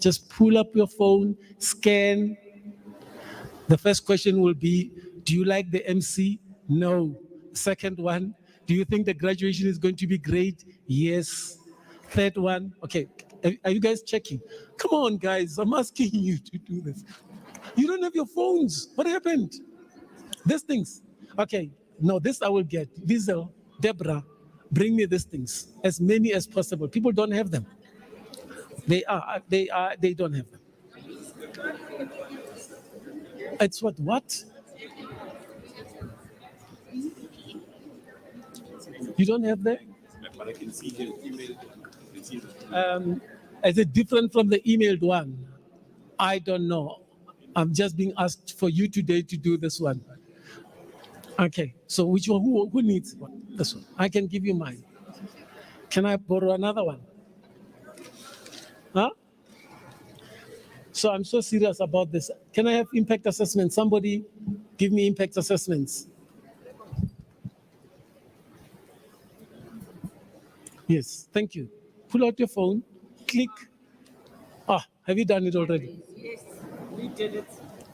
Just pull up your phone, scan. The first question will be, do you like the MC? No. Second one, do you think the graduation is going to be great? Yes. Third one, okay, are you guys checking? Come on, guys, I'm asking you to do this. You don't have your phones. What happened? These things. Okay, no, this I will get. Wiesel, Deborah, bring me these things, as many as possible. People don't have them. They don't have them. It's what? You don't have that? But I can see the email. Is it different from the emailed one? I don't know. I'm just being asked for you today to do this one. Okay, so which one? Who needs one? This one. I can give you mine. Can I borrow another one? Huh? So I'm so serious about this. Can I have impact assessment? Somebody give me impact assessments. Yes, thank you. Pull out your phone, click. Ah, have you done it already? Yes, we did it.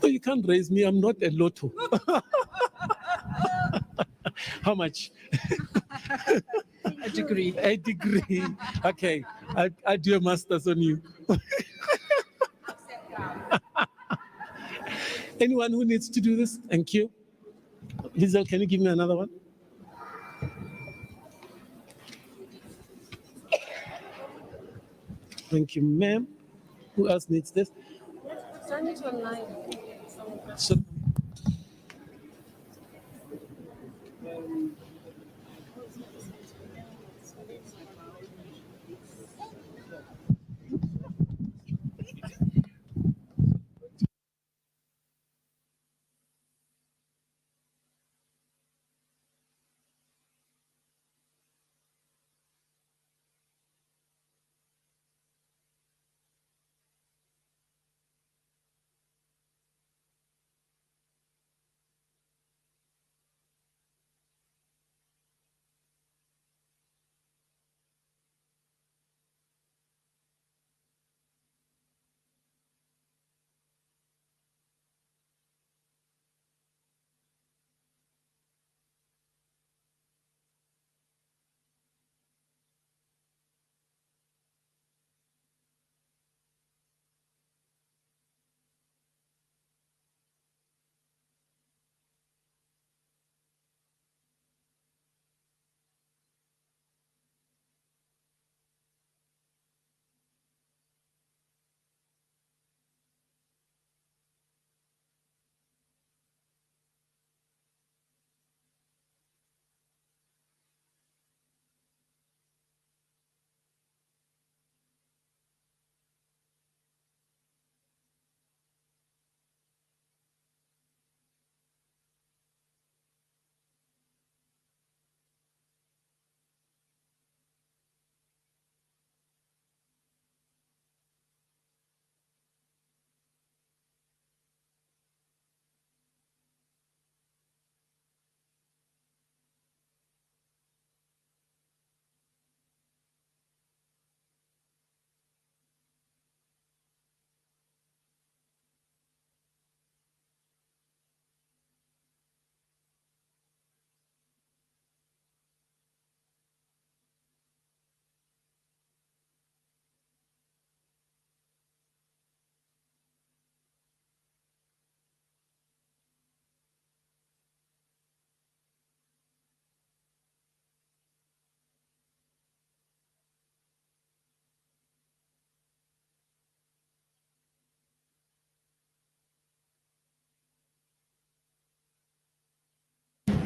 No, you can't raise me. I'm not a lotto. How much? A degree. A degree. Okay, I'll do a master's on you. Anyone who needs to do this? Thank you. Lizel, can you give me another one? Thank you, ma'am. Who else needs this? Send it online. So,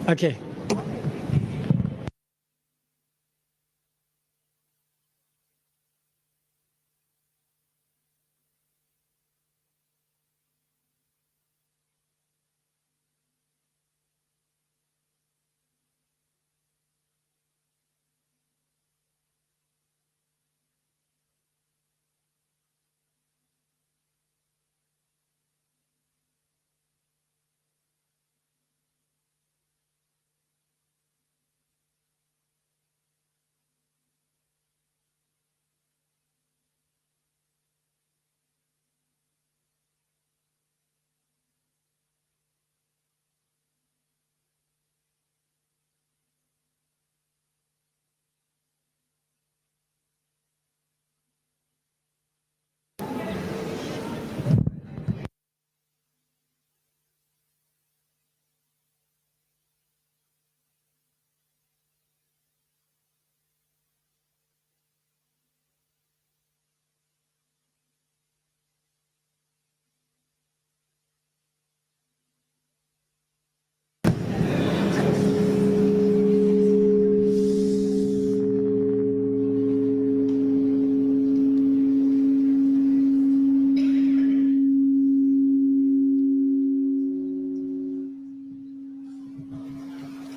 okay.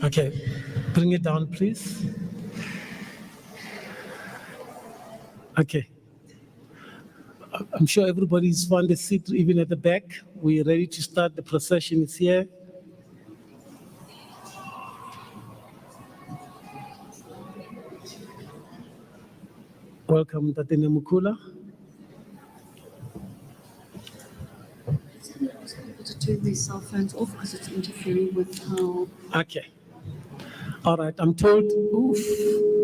Okay, bring it down, please. Okay. I'm sure everybody's found a seat even at the back. We're ready to start. The procession is here. Welcome, Tatene Mukula. People to turn their cell phones off because it's interfering with how. Okay. All right, I'm told, oof.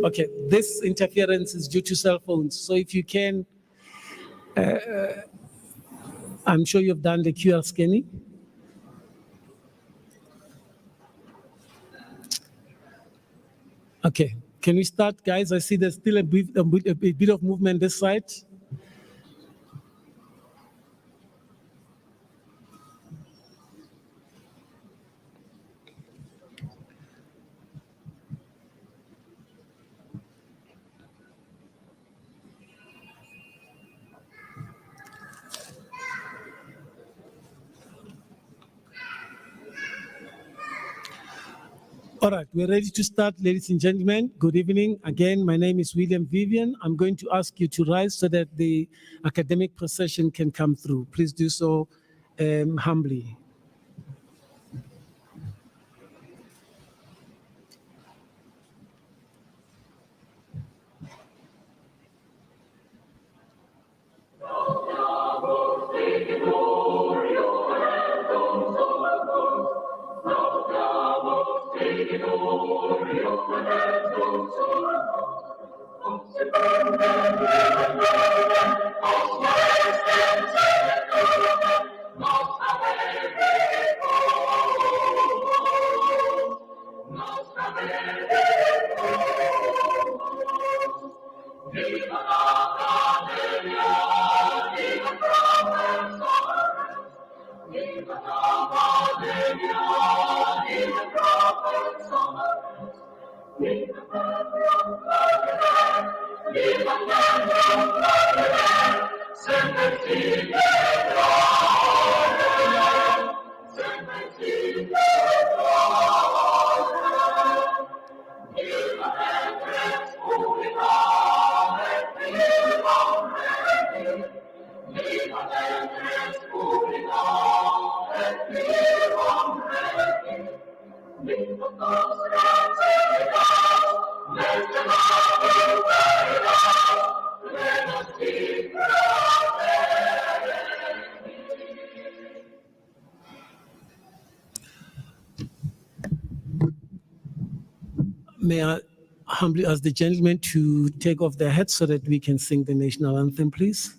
Okay, this interference is due to cell phones. So if you can, I'm sure you've done the QR scanning. Okay, can we start, guys? I see there's still a bit of movement this side. All right, we're ready to start, ladies and gentlemen. Good evening. Again, my name is William Vivian. I'm going to ask you to rise so that the academic procession can come through. Please do so humbly. May I humbly ask the gentlemen to take off their hats so that we can sing the national anthem, please?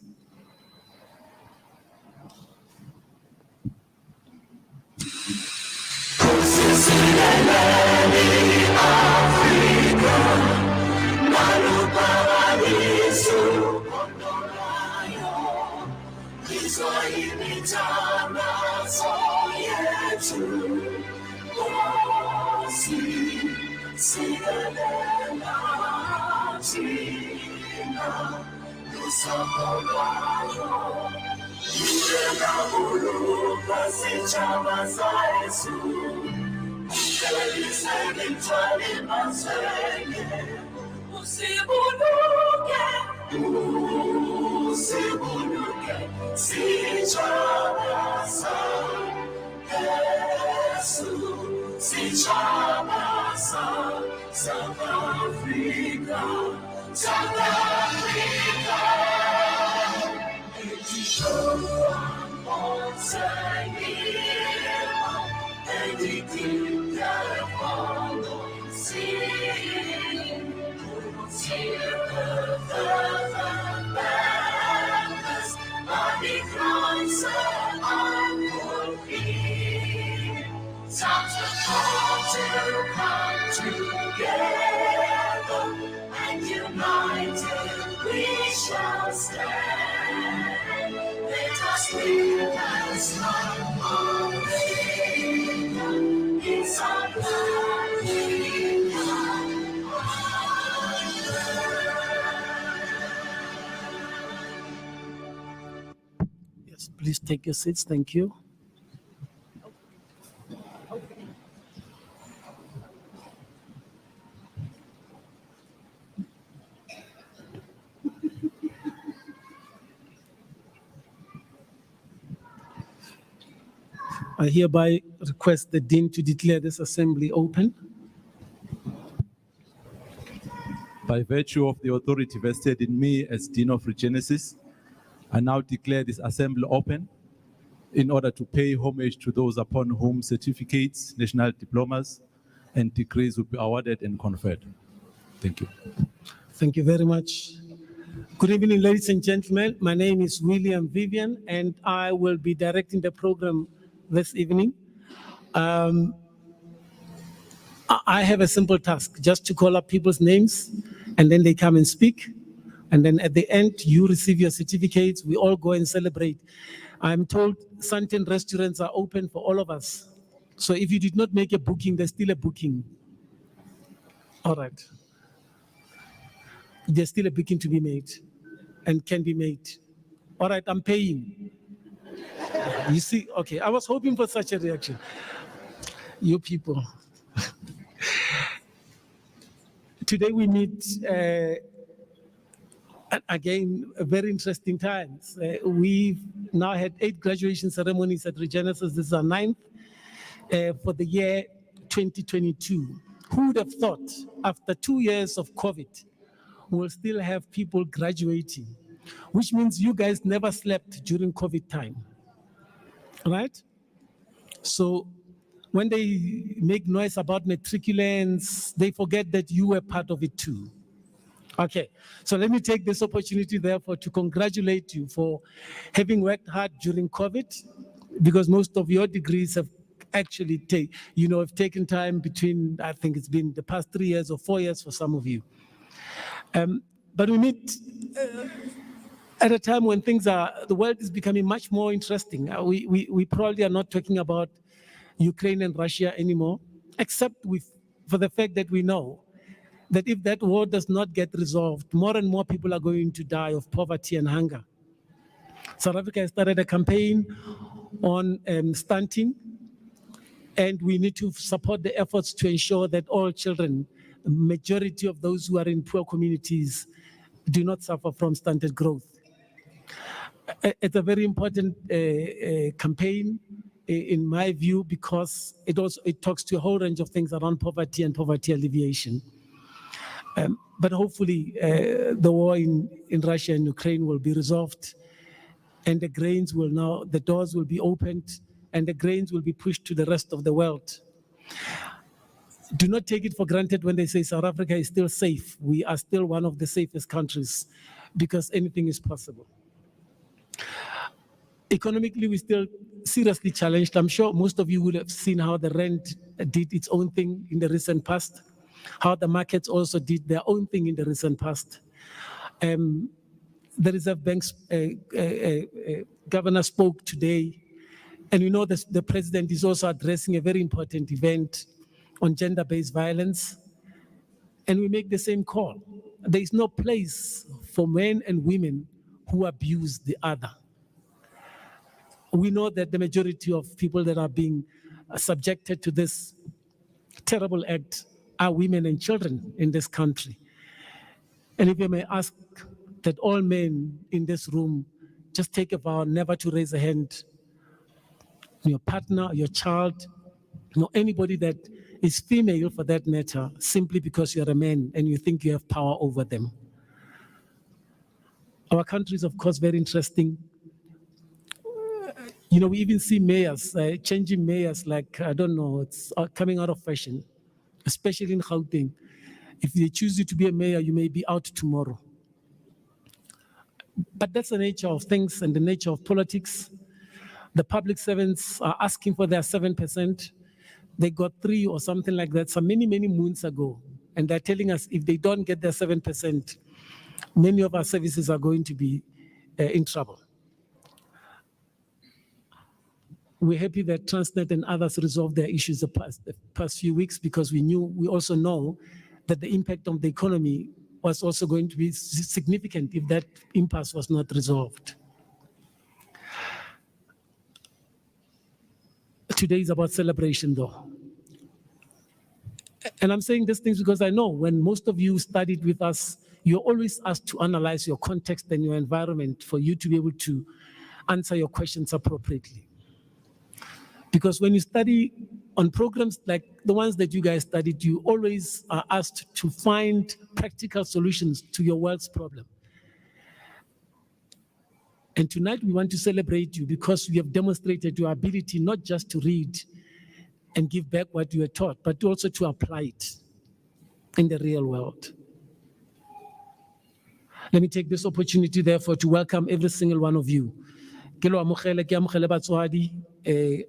Yes, please take your seats. Thank you. I hereby request the Dean to declare this assembly open. By virtue of the authority vested in me as Dean of Regenesys, I now declare this assembly open in order to pay homage to those upon whom certificates, national diplomas, and degrees will be awarded and conferred. Thank you. Thank you very much. Good evening, ladies and gentlemen. My name is William Vivian, and I will be directing the program this evening. I have a simple task, just to call up people's names, and then they come and speak. And then at the end, you receive your certificates. We all go and celebrate. I'm told Sandton restaurants are open for all of us. So if you did not make a booking, there's still a booking. All right. There's still a booking to be made and can be made. All right, I'm paying. You see, okay, I was hoping for such a reaction. You people. Today we meet, again, very interesting times. We've now had 8 graduation ceremonies at Regenesys. This is our 9th for the year 2022. Who would have thought after 2 years of COVID, we'll still have people graduating, which means you guys never slept during COVID time, right? So when they make noise about matriculants, they forget that you were part of it too. Okay, so let me take this opportunity therefore to congratulate you for having worked hard during COVID, because most of your degrees have actually have taken time between, I think it's been the past 3 years or 4 years for some of you. But we meet at a time when the world is becoming much more interesting. We probably are not talking about Ukraine and Russia anymore, except for the fact that we know that if that war does not get resolved, more and more people are going to die of poverty and hunger. South Africa has started a campaign on stunting, and we need to support the efforts to ensure that all children, the majority of those who are in poor communities, do not suffer from stunted growth. It's a very important campaign, in my view, because it talks to a whole range of things around poverty and poverty alleviation. But hopefully, the war in Russia and Ukraine will be resolved, and the doors will be opened, and the grains will be pushed to the rest of the world. Do not take it for granted when they say South Africa is still safe. We are still one of the safest countries, because anything is possible. Economically, we're still seriously challenged. I'm sure most of you would have seen how the rand did its own thing in the recent past, how the markets also did their own thing in the recent past. The Reserve Bank's governor spoke today, and we know that the president is also addressing a very important event on gender-based violence, and we make the same call. There is no place for men and women who abuse the other. We know that the majority of people that are being subjected to this terrible act are women and children in this country. And if you may ask that all men in this room just take a vow never to raise a hand on your partner, your child, anybody that is female for that matter, simply because you're a man and you think you have power over them. Our country is, of course, very interesting. We even see mayors, changing mayors like, I don't know, it's coming out of fashion, especially in Gauteng. If they choose you to be a mayor, you may be out tomorrow. But that's the nature of things and the nature of politics. The public servants are asking for their 7%. They got 3 or something like that some many, many moons ago. And they're telling us if they don't get their 7%, many of our services are going to be in trouble. We're happy that Transnet and others resolved their issues the past few weeks, because we also know that the impact on the economy was also going to be significant if that impasse was not resolved. Today is about celebration, though. And I'm saying these things because I know when most of you studied with us, you're always asked to analyze your context and your environment for you to be able to answer your questions appropriately. Because when you study on programs like the ones that you guys studied, you always are asked to find practical solutions to your world's problem. And tonight we want to celebrate you because you have demonstrated your ability not just to read and give back what you were taught, but also to apply it in the real world. Let me take this opportunity, therefore, to welcome every single one of you. Ke lo amogele batswadi,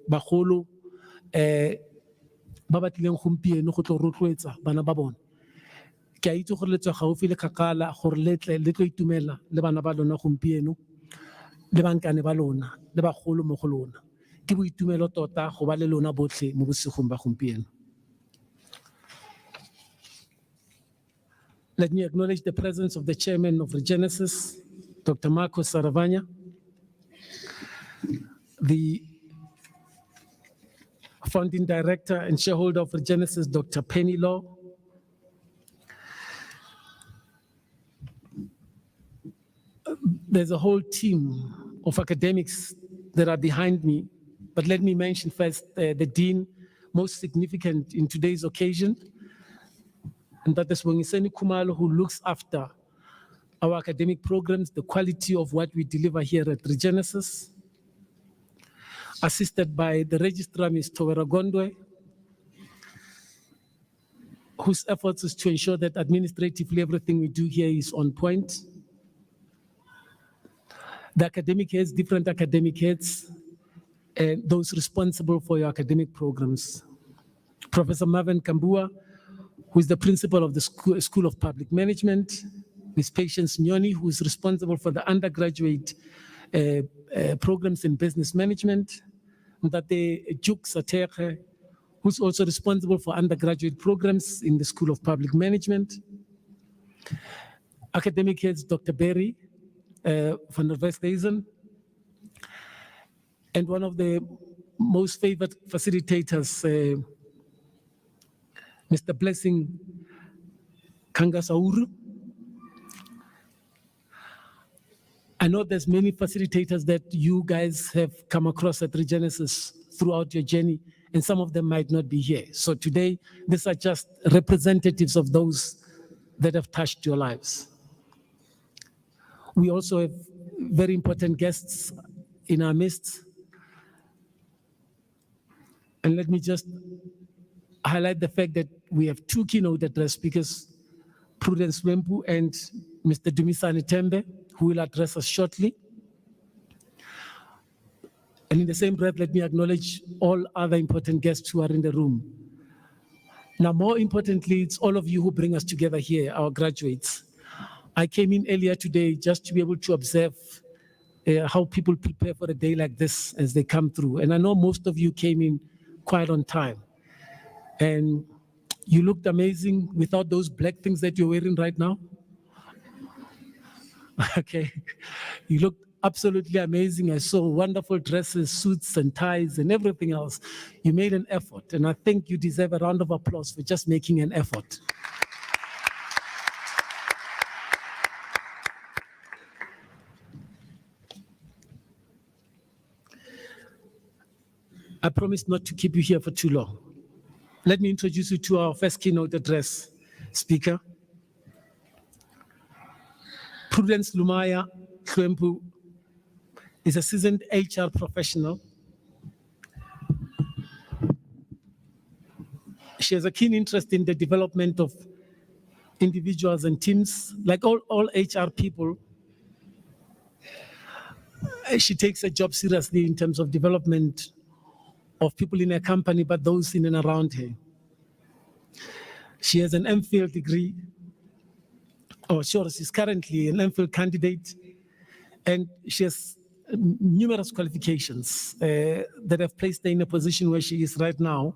bagolo, ba ba tlileng gompieno go tlo rotloetsa bana ba bone. Ke a itse gore le tswa gaufi le kgakala gore le tlo itumela le bana ba lona gompieno, le bankane ba lona, le bagolo mo go lona. Ke boitumelo tota go ba le lona botlhe mo bosigong ba gompieno. Let me acknowledge the presence of the chairman of Regenesys, Dr. Marco Saravagna, the founding director and shareholder of Regenesys, Dr. Penny Law, there's a whole team of academics that are behind me, but let me mention first the dean, most significant in today's occasion, and that is Bongiseni Khumalo, who looks after our academic programs, the quality of what we deliver here at Regenesys, assisted by the registrar, Ms. Towera Gondwe, whose efforts is to ensure that administratively everything we do here is on point. The academic heads, different academic heads, and those responsible for your academic programs. Professor Marvin Kambua, who is the principal of the School of Public Management, Ms. Patience Nyoni, who is responsible for the undergraduate programs in business management, Ndate Juk Satekhe, who's also responsible for undergraduate programs in the School of Public Management. Academic heads, Dr. Berry van der Westhuizen, and one of the most favored facilitators, Mr. Blessing Kangasauru. I know there's many facilitators that you guys have come across at Regenesys throughout your journey, and some of them might not be here. So today, these are just representatives of those that have touched your lives. We also have very important guests in our midst. And let me just highlight the fact that we have two keynote address speakers, Prudence Wempu and Mr. Dumisani Tembe, who will address us shortly. And in the same breath, let me acknowledge all other important guests who are in the room. Now, more importantly, it's all of you who bring us together here, our graduates. I came in earlier today just to be able to observe how people prepare for a day like this as they come through. And I know most of you came in quite on time. And you looked amazing without those black things that you're wearing right now. Okay, you looked absolutely amazing. I saw wonderful dresses, suits and ties and everything else. You made an effort, and I think you deserve a round of applause for just making an effort. I promise not to keep you here for too long. Let me introduce you to our first keynote address speaker. Prudence Lumaya Hlwempu is a seasoned HR professional. She has a keen interest in the development of individuals and teams. Like all HR people, she takes her job seriously in terms of development of people in her company, but those in and around her. She has an MPhil degree, or she's currently an MPhil candidate, and she has numerous qualifications that have placed her in a position where she is right now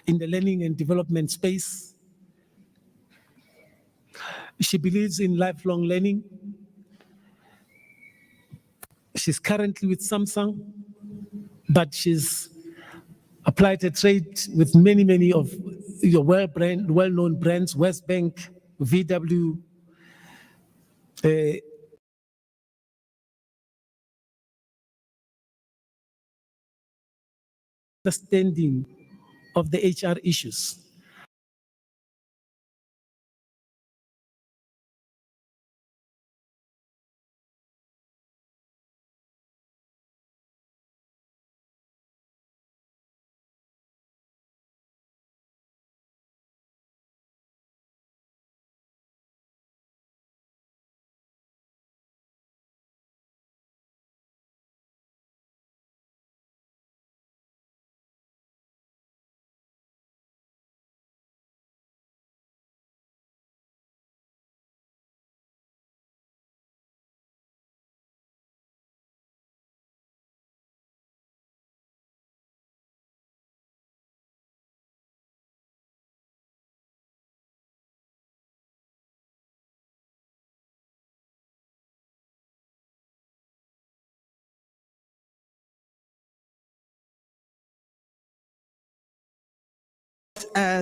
in the learning and development space. She believes in lifelong learning. She's currently with Samsung, but she's applied a trade with many of your well-known brands, West Bank, VW, understanding of the HR issues.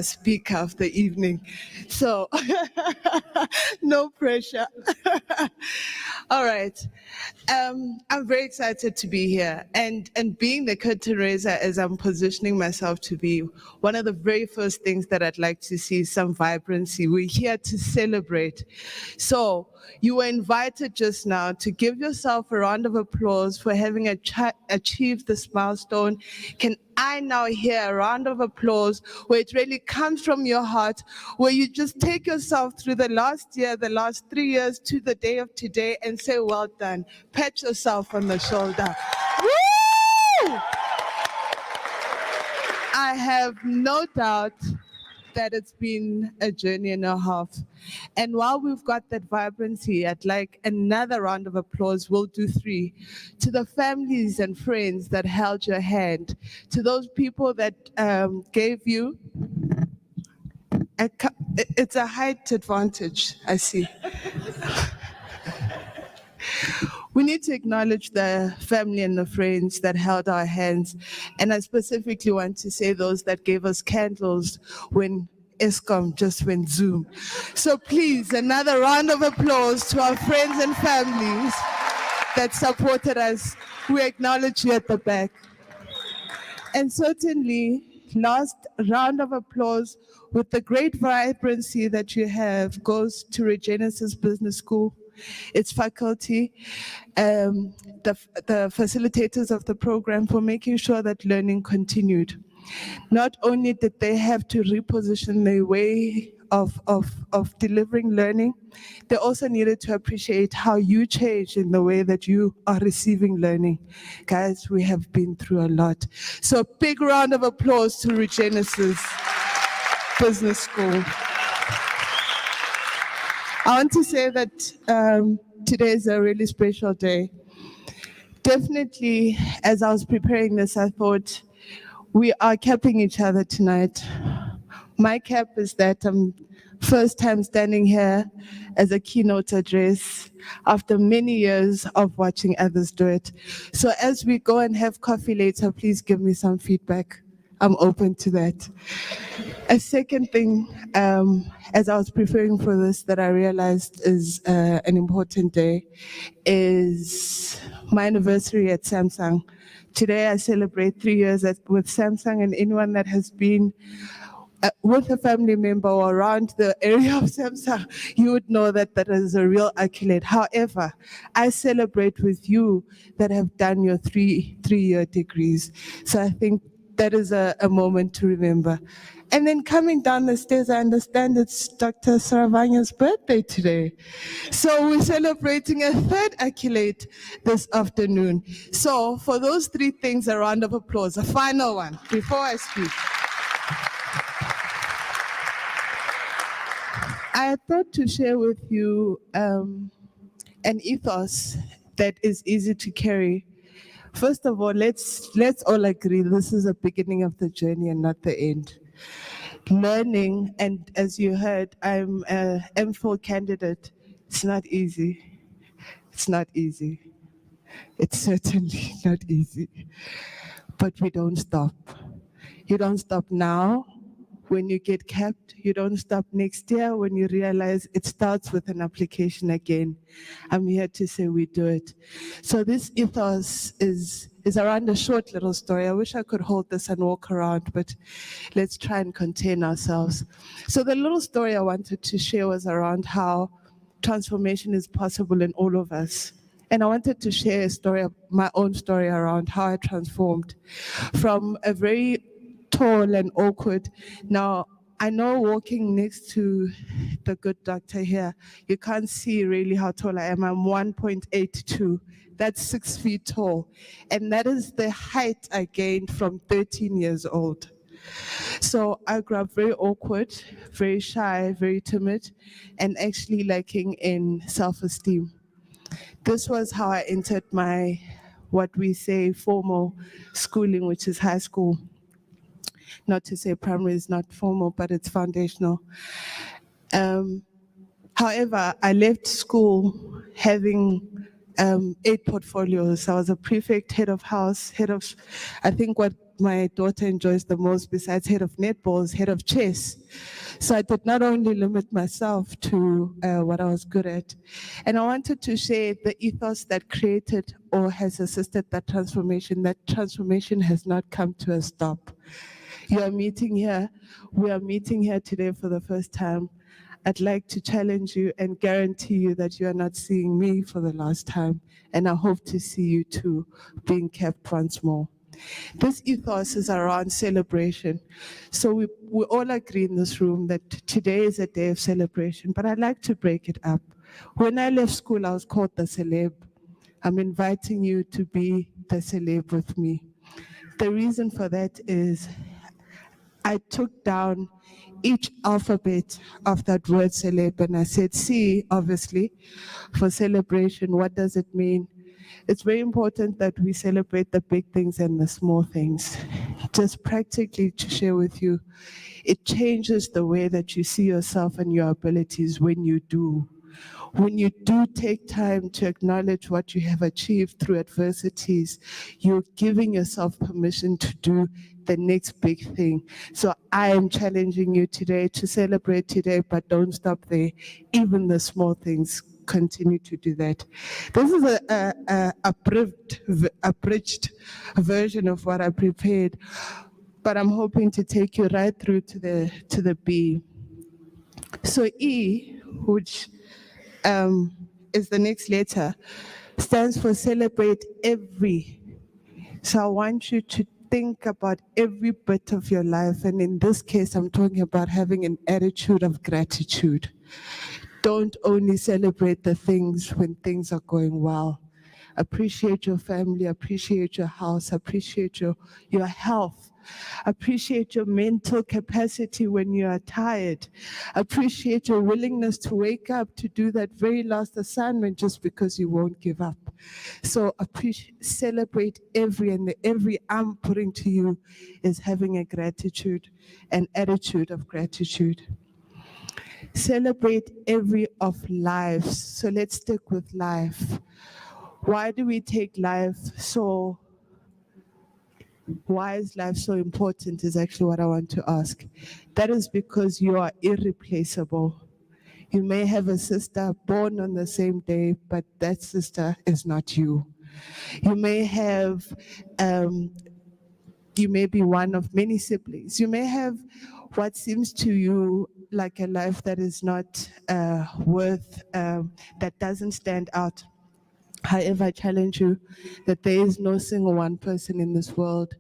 Speaker of the evening. So, no pressure. All right. I'm very excited to be here and being the curtain raiser as I'm positioning myself to be. One of the very first things that I'd like to see is some vibrancy. We're here to celebrate. So you were invited just now to give yourself a round of applause for having achieved this milestone. Can I now hear a round of applause where it really comes from your heart, where you just take yourself through the last year, the last 3 years to the day of today and say, well done. Pat yourself on the shoulder. Woo! I have no doubt that it's been a journey and a half. And while we've got that vibrancy, I'd like another round of applause. We'll do 3. To the families and friends that held your hand, to those people that gave you, it's a height advantage, I see. We need to acknowledge the family and the friends that held our hands. And I specifically want to say those that gave us candles when ESCOM just went Zoom. So please, another round of applause to our friends and families that supported us. We acknowledge you at the back. And certainly, last round of applause with the great vibrancy that you have goes to Regenesys Business School, its faculty, the facilitators of the program for making sure that learning continued. Not only did they have to reposition their way of delivering learning, they also needed to appreciate how you changed in the way that you are receiving learning. Guys, we have been through a lot. So a big round of applause to Regenesys Business School. I want to say that today is a really special day. Definitely, as I was preparing this, I thought we are capping each other tonight. My cap is that I'm first time standing here as a keynote address after many years of watching others do it. So as we go and have coffee later, please give me some feedback. I'm open to that. A second thing, as I was preparing for this, that I realized is an important day, is my anniversary at Samsung. Today I celebrate 3 years with Samsung, and anyone that has been with a family member or around the area of Samsung, you would know that that is a real accolade. However, I celebrate with you that have done your three-year degrees. So I think that is a moment to remember. And then coming down the stairs, I understand it's Dr. Saravanya's birthday today. So we're celebrating a third accolade this afternoon. So for those 3 things, a round of applause. A final one before I speak. I thought to share with you an ethos that is easy to carry. First of all, let's all agree this is the beginning of the journey and not the end. Learning, and as you heard, I'm an MPhil candidate. It's not easy. It's not easy. It's certainly not easy. But we don't stop. You don't stop now. When you get capped, you don't stop next year when you realize it starts with an application again. I'm here to say we do it. So this ethos is is around a short little story. I wish I could hold this and walk around, but let's try and contain ourselves. So the little story I wanted to share was around how transformation is possible in all of us. And I wanted to share a story, my own story around how I transformed from a very tall and awkward. Now, I know walking next to the good doctor here, you can't see really how tall I am. I'm 1.82. That's 6 feet tall. And that is the height I gained from 13 years old. So I grew up very awkward, very shy, very timid, and actually lacking in self-esteem. This was how I entered my, what we say, formal schooling, which is high school. Not to say primary is not formal, but it's foundational. However, I left school having 8 portfolios. I was a prefect, head of house, I think what my daughter enjoys the most besides head of netball is head of chess. So I did not only limit myself to what I was good at. And I wanted to share the ethos that created or has assisted that transformation has not come to a stop. We are meeting here today for the first time. I'd like to challenge you and guarantee you that you are not seeing me for the last time, and I hope to see you too being kept once more. This ethos is around celebration. So we all agree in this room that today is a day of celebration, but I'd like to break it up. When I left school, I was called the celeb. I'm inviting you to be the celeb with me. The reason for that is I took down each alphabet of that word celeb and I said, C, obviously, for celebration. What does it mean? It's very important that we celebrate the big things and the small things. Just practically to share with you, it changes the way that you see yourself and your abilities when you do. When you do take time to acknowledge what you have achieved through adversities, you're giving yourself permission to do the next big thing. So I am challenging you today to celebrate today, but don't stop there. Even the small things, continue to do that. This is a abridged version of what I prepared, but I'm hoping to take you right through to the B. So E, which is the next letter, stands for celebrate every. So I want you to think about every bit of your life. And in this case, I'm talking about having an attitude of gratitude. Don't only celebrate the things when things are going well. Appreciate your family, appreciate your house, appreciate your health. Appreciate your mental capacity when you are tired. Appreciate your willingness to wake up to do that very last assignment just because you won't give up. So celebrate and the every I'm putting to you is having a gratitude, an attitude of gratitude. Celebrate every of lives. So let's stick with life. Why do we take life so? Why is life so important is actually what I want to ask. That is because you are irreplaceable. You may have a sister born on the same day, but that sister is not you. You may have, you may be one of many siblings. You may have what seems to you like a life that is not worth, that doesn't stand out. However, I challenge you that there is no single one person in this world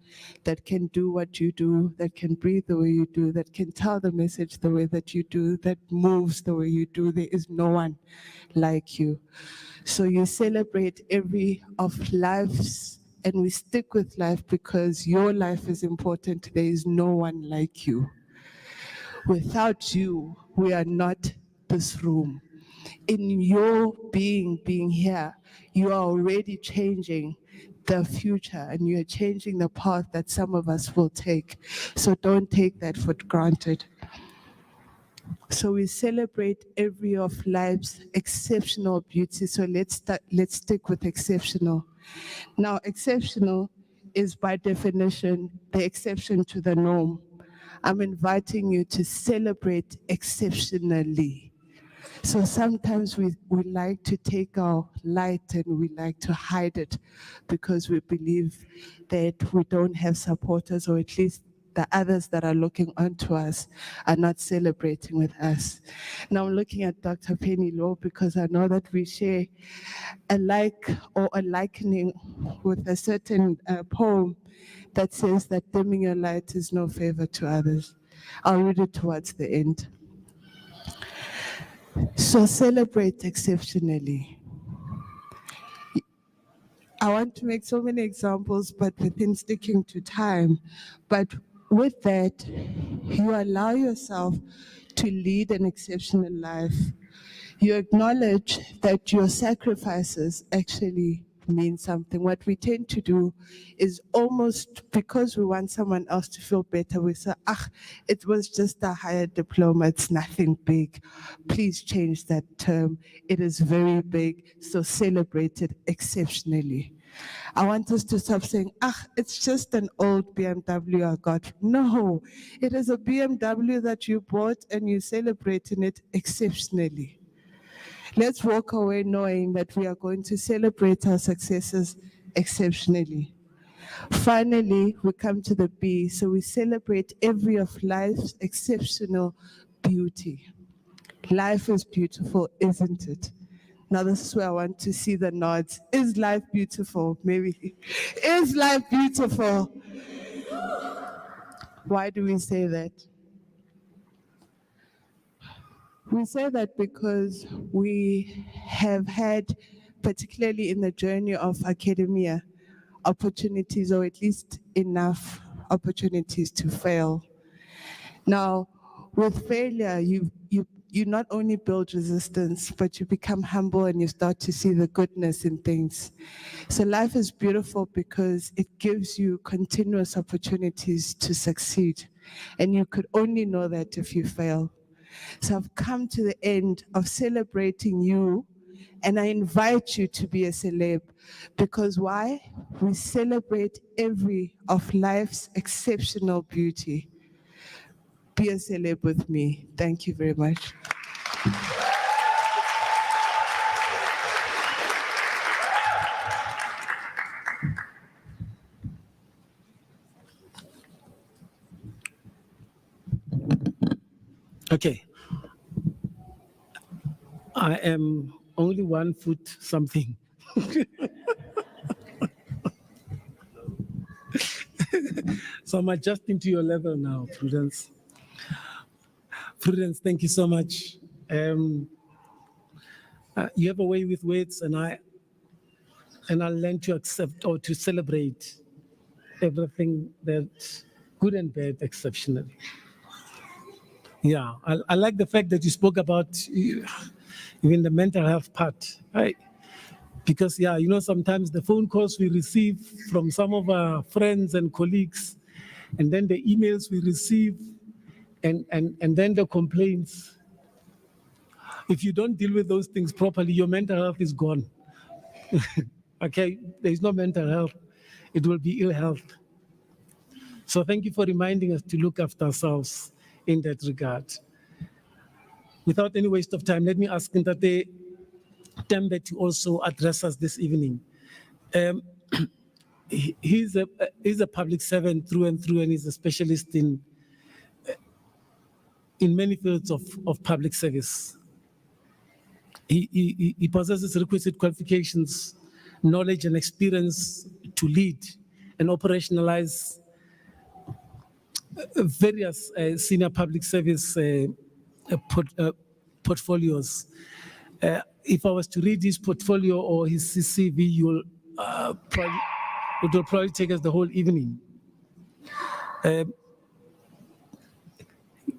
that can do what you do, that can breathe the way you do, that can tell the message the way that you do, that moves the way you do. There is no one like you. So you celebrate every of life's, and we stick with life because your life is important. There is no one like you. Without you, we are not this room. In your being here, you are already changing the future and you're changing the path that some of us will take. So don't take that for granted. So we celebrate every of life's exceptional beauty. So let's stick with exceptional. Now, exceptional is by definition the exception to the norm. I'm inviting you to celebrate exceptionally. So sometimes we like to take our light and we like to hide it because we believe that we don't have supporters, or at least the others that are looking onto us are not celebrating with us. Now I'm looking at Dr. Penny Law because I know that we share a like or a likening with a certain poem that says that dimming your light is no favor to others. I'll read it towards the end. So celebrate exceptionally. I want to make so many examples, but within sticking to time. But with that, you allow yourself to lead an exceptional life. You acknowledge that your sacrifices actually mean something. What we tend to do is almost because we want someone else to feel better, we say, it was just a higher diploma, it's nothing big. Please change that term. It is very big, so celebrate it exceptionally. I want us to stop saying, it's just an old BMW I got. No, it is a BMW that you bought and you're celebrating it exceptionally. Let's walk away knowing that we are going to celebrate our successes exceptionally. Finally, we come to the B, so we celebrate every of life's exceptional beauty. Life is beautiful, isn't it? Now this is where I want to see the nods. Is life beautiful? Maybe. Is life beautiful? Why do we say that? We say that because we have had, particularly in the journey of academia, opportunities, or at least enough opportunities to fail. Now, with failure, you not only build resistance, but you become humble and you start to see the goodness in things. So life is beautiful because it gives you continuous opportunities to succeed. And you could only know that if you fail. So I've come to the end of celebrating you, and I invite you to be a celeb. Because why? We celebrate every of life's exceptional beauty. Be a celeb with me. Thank you very much. Okay. I am only 1 foot something. So I'm adjusting to your level now, Prudence. Prudence, thank you so much. You have a way with words, and I'll learn to accept or to celebrate everything that's good and bad exceptionally. Yeah, I like the fact that you spoke about even the mental health part, right? Because, yeah, sometimes the phone calls we receive from some of our friends and colleagues, and then the emails we receive, and then the complaints. If you don't deal with those things properly, your mental health is gone. Okay, there is no mental health. It will be ill health. So thank you for reminding us to look after ourselves in that regard. Without any waste of time, let me ask Ntate Tembe to also address us this evening. He's a public servant through and through, and he's a specialist in many fields of public service. He possesses requisite qualifications, knowledge, and experience to lead and operationalize various senior public service portfolios. If I was to read his portfolio or his CV, it will probably take us the whole evening.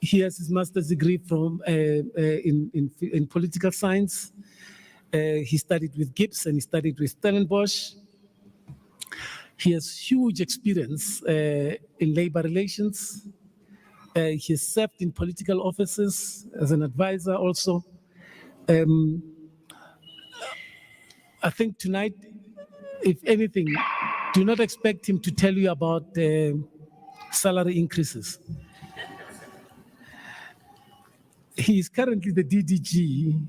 He has his master's degree from in political science. He studied with Gibbs and he studied with Stellenbosch. He has huge experience in labor relations. He has served in political offices as an advisor also. I think tonight, if anything, do not expect him to tell you about salary increases. He is currently the DDG,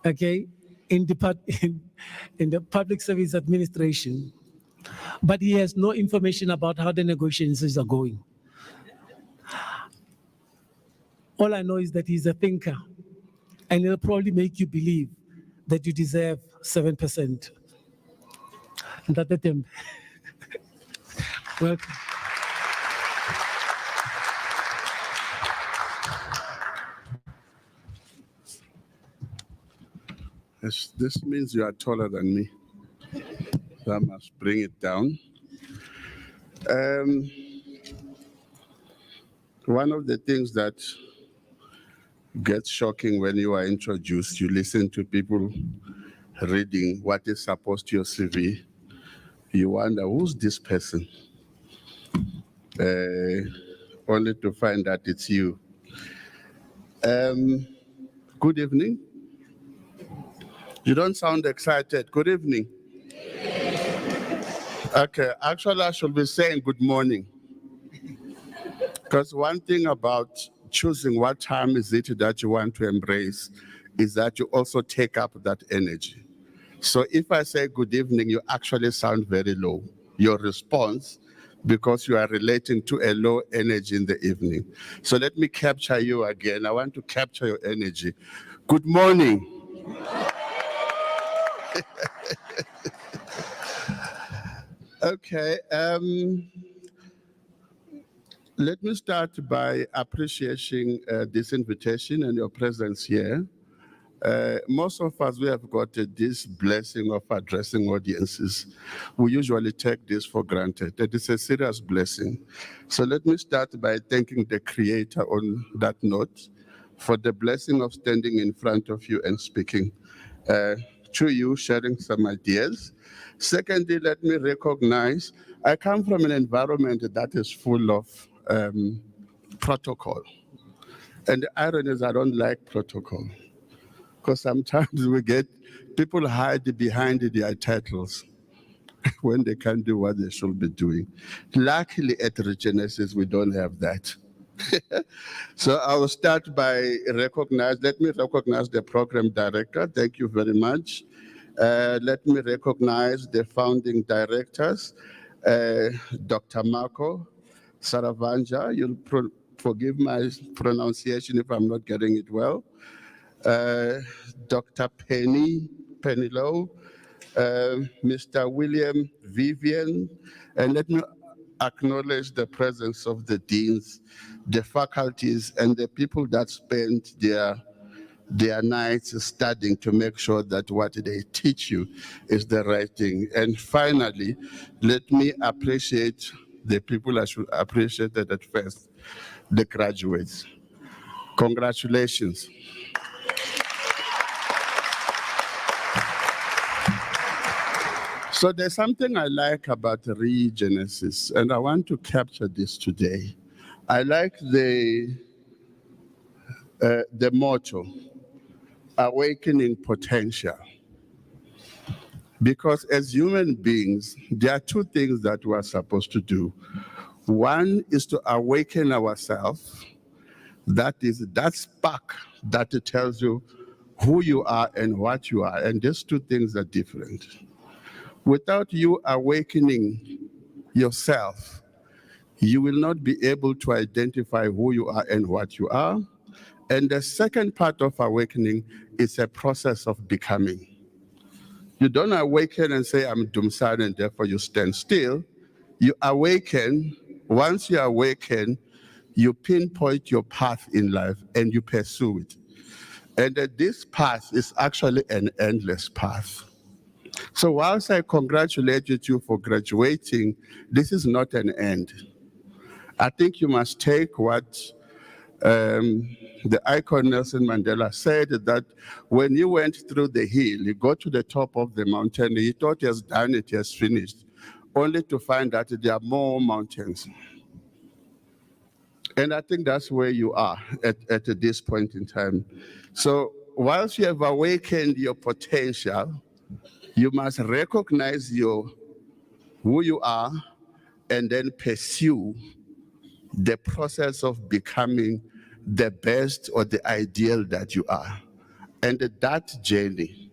okay, in the Public Service Administration, but he has no information about how the negotiations are going. All I know is that he's a thinker, and he'll probably make you believe that you deserve 7%. Ntate Tembe. Welcome. This means you are taller than me. So I must bring it down. One of the things that gets shocking when you are introduced, you listen to people reading what is supposed to your CV. You wonder, who's this person? Only to find that it's you. Good evening. You don't sound excited. Good evening. Okay, actually I should be saying good morning. Because one thing about choosing what time is it that you want to embrace is that you also take up that energy. So if I say good evening, you actually sound very low. Your response, because you are relating to a low energy in the evening. So let me capture you again. I want to capture your energy. Good morning. Okay. Let me start by appreciating this invitation and your presence here. Most of us, we have got this blessing of addressing audiences. We usually take this for granted. It is a serious blessing. So let me start by thanking the Creator on that note for the blessing of standing in front of you and speaking. To you, sharing some ideas. Secondly, let me recognize, I come from an environment that is full of protocol. And the irony is I don't like protocol. Because sometimes we get people hide behind their titles when they can't do what they should be doing. Luckily at Regenesys, we don't have that. So I will start by let me recognize the program director. Thank you very much. Let me recognize the founding directors, Dr. Marco Saravanja. You'll forgive my pronunciation if I'm not getting it well. Dr. Penny Lowe, Mr. William Vivian, and let me acknowledge the presence of the deans, the faculties, and the people that spend their nights studying to make sure that what they teach you is the right thing. And finally, let me appreciate the people I should appreciate at first, the graduates. Congratulations. So there's something I like about Regenesys, and I want to capture this today. I like the motto, awakening potential. Because as human beings, there are two things that we are supposed to do. One is to awaken ourselves. That is that spark that tells you who you are and what you are. And these two things are different. Without you awakening yourself, you will not be able to identify who you are and what you are. And the second part of awakening is a process of becoming. You don't awaken and say, I'm doomsayed, and therefore you stand still. You awaken. Once you awaken, you pinpoint your path in life and you pursue it. And this path is actually an endless path. So whilst I congratulate you for graduating, this is not an end. I think you must take what the icon Nelson Mandela said, that when you went through the hill, you got to the top of the mountain, he thought he has done it, he has finished, only to find that there are more mountains. And I think that's where you are at this point in time. So whilst you have awakened your potential, you must recognize who you are and then pursue the process of becoming the best or the ideal that you are. And that journey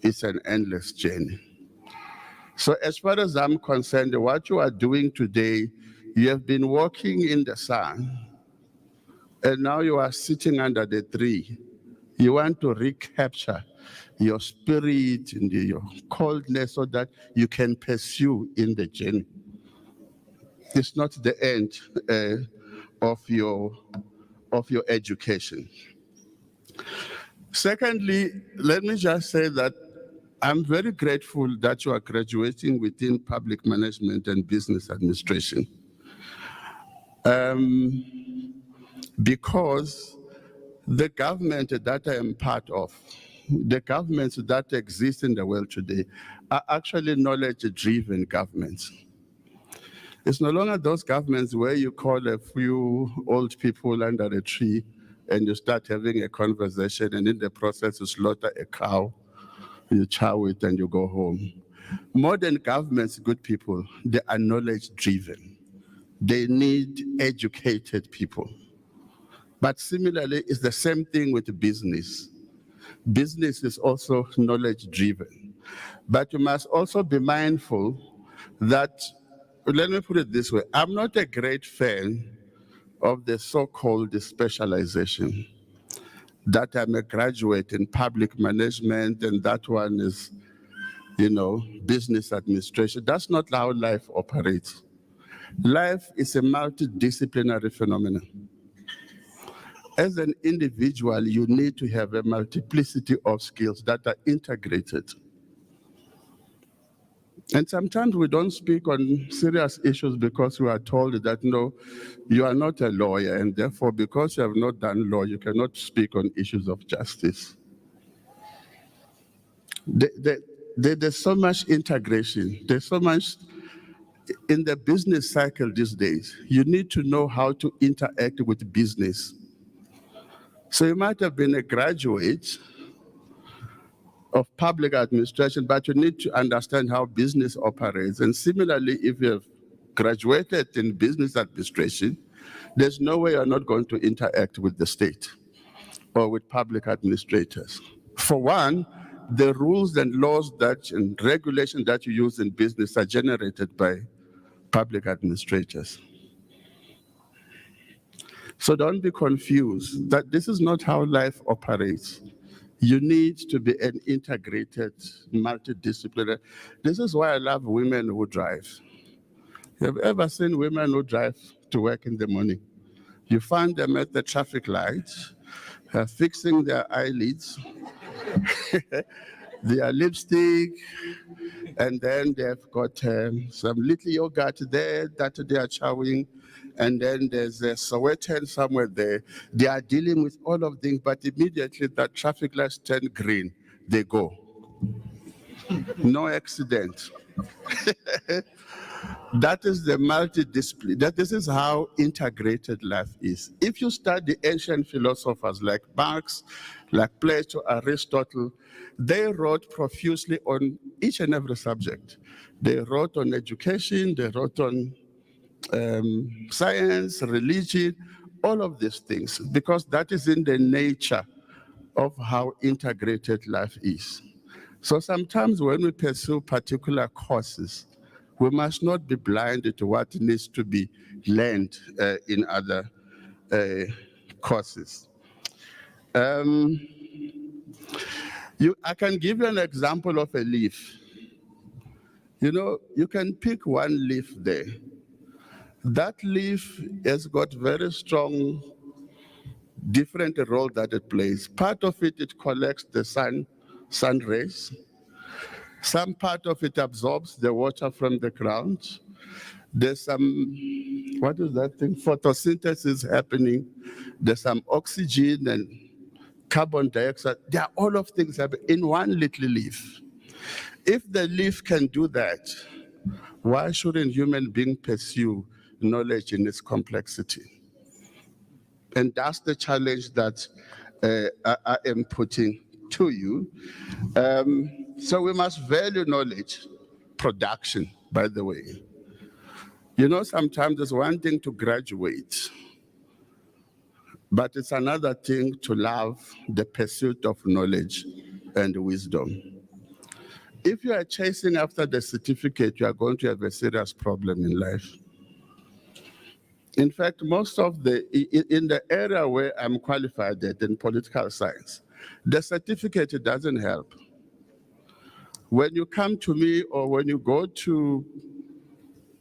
is an endless journey. So as far as I'm concerned, what you are doing today, you have been walking in the sun, and now you are sitting under the tree. You want to recapture your spirit and your coldness so that you can pursue in the journey. It's not the end of your education. Secondly, let me just say that I'm very grateful that you are graduating within public management and business administration. Because the government that I am part of, the governments that exist in the world today, are actually knowledge-driven governments. It's no longer those governments where you call a few old people under a tree and you start having a conversation, and in the process you slaughter a cow, you chow it, and you go home. Modern governments, good people, they are knowledge-driven. They need educated people. But similarly, it's the same thing with business. Business is also knowledge-driven. But you must also be mindful that, let me put it this way, I'm not a great fan of the so-called specialization, that I'm a graduate in public management and that one is, business administration. That's not how life operates. Life is a multidisciplinary phenomenon. As an individual, you need to have a multiplicity of skills that are integrated. And sometimes we don't speak on serious issues because we are told that, no, you are not a lawyer, and therefore, because you have not done law, you cannot speak on issues of justice. There's so much integration. There's so much in the business cycle these days. You need to know how to interact with business. So you might have been a graduate of public administration, but you need to understand how business operates. And similarly, if you have graduated in business administration, there's no way you're not going to interact with the state or with public administrators. For one, the rules and laws and regulations that you use in business are generated by public administrators. So don't be confused that this is not how life operates. You need to be an integrated, multidisciplinary. This is why I love women who drive. Have you ever seen women who drive to work in the morning? You find them at the traffic light, fixing their eyelids, their lipstick, and then they've got some little yogurt there that they are chowing, and then there's a Sowetan somewhere there. They are dealing with all of things, but immediately that traffic lights turn green, they go. No accident. That is the multidiscipline. This is how integrated life is. If you study ancient philosophers like Marx, like Plato, Aristotle, they wrote profusely on each and every subject. They wrote on education, they wrote on science, religion, all of these things, because that is in the nature of how integrated life is. So sometimes when we pursue particular courses, we must not be blinded to what needs to be learned in other courses. I can give you an example of a leaf. You can pick one leaf there. That leaf has got very strong, different role that it plays. Part of it, it collects the sun rays. Some part of it absorbs the water from the ground. There's some, what is that thing? Photosynthesis happening. There's some oxygen and carbon dioxide. There are all of things happening in one little leaf. If the leaf can do that, why shouldn't human beings pursue knowledge in its complexity? And that's the challenge that I am putting to you. So we must value knowledge production, by the way. Sometimes it's one thing to graduate. But it's another thing to love the pursuit of knowledge and wisdom. If you are chasing after the certificate, you are going to have a serious problem in life. In fact, in the area where I'm qualified at, in political science, the certificate doesn't help. When you come to me or when you go to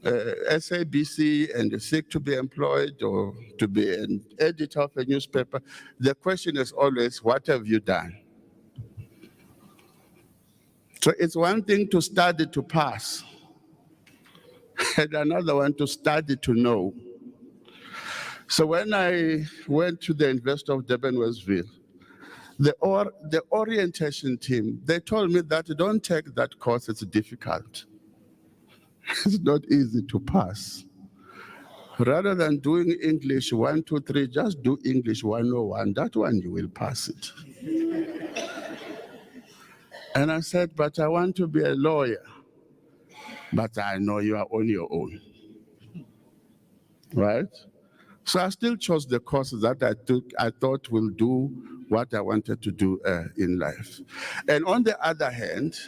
SABC and you seek to be employed or to be an editor of a newspaper, the question is always, what have you done? So it's one thing to study to pass, and another one to study to know. So when I went to the University of Durban-Westville, the orientation team, they told me that don't take that course, it's difficult. It's not easy to pass. Rather than doing English 1, 2, 3, just do English 101. That one you will pass it. And I said, but I want to be a lawyer. But I know you are on your own. Right? So I still chose the courses that I thought will do what I wanted to do in life. And on the other hand,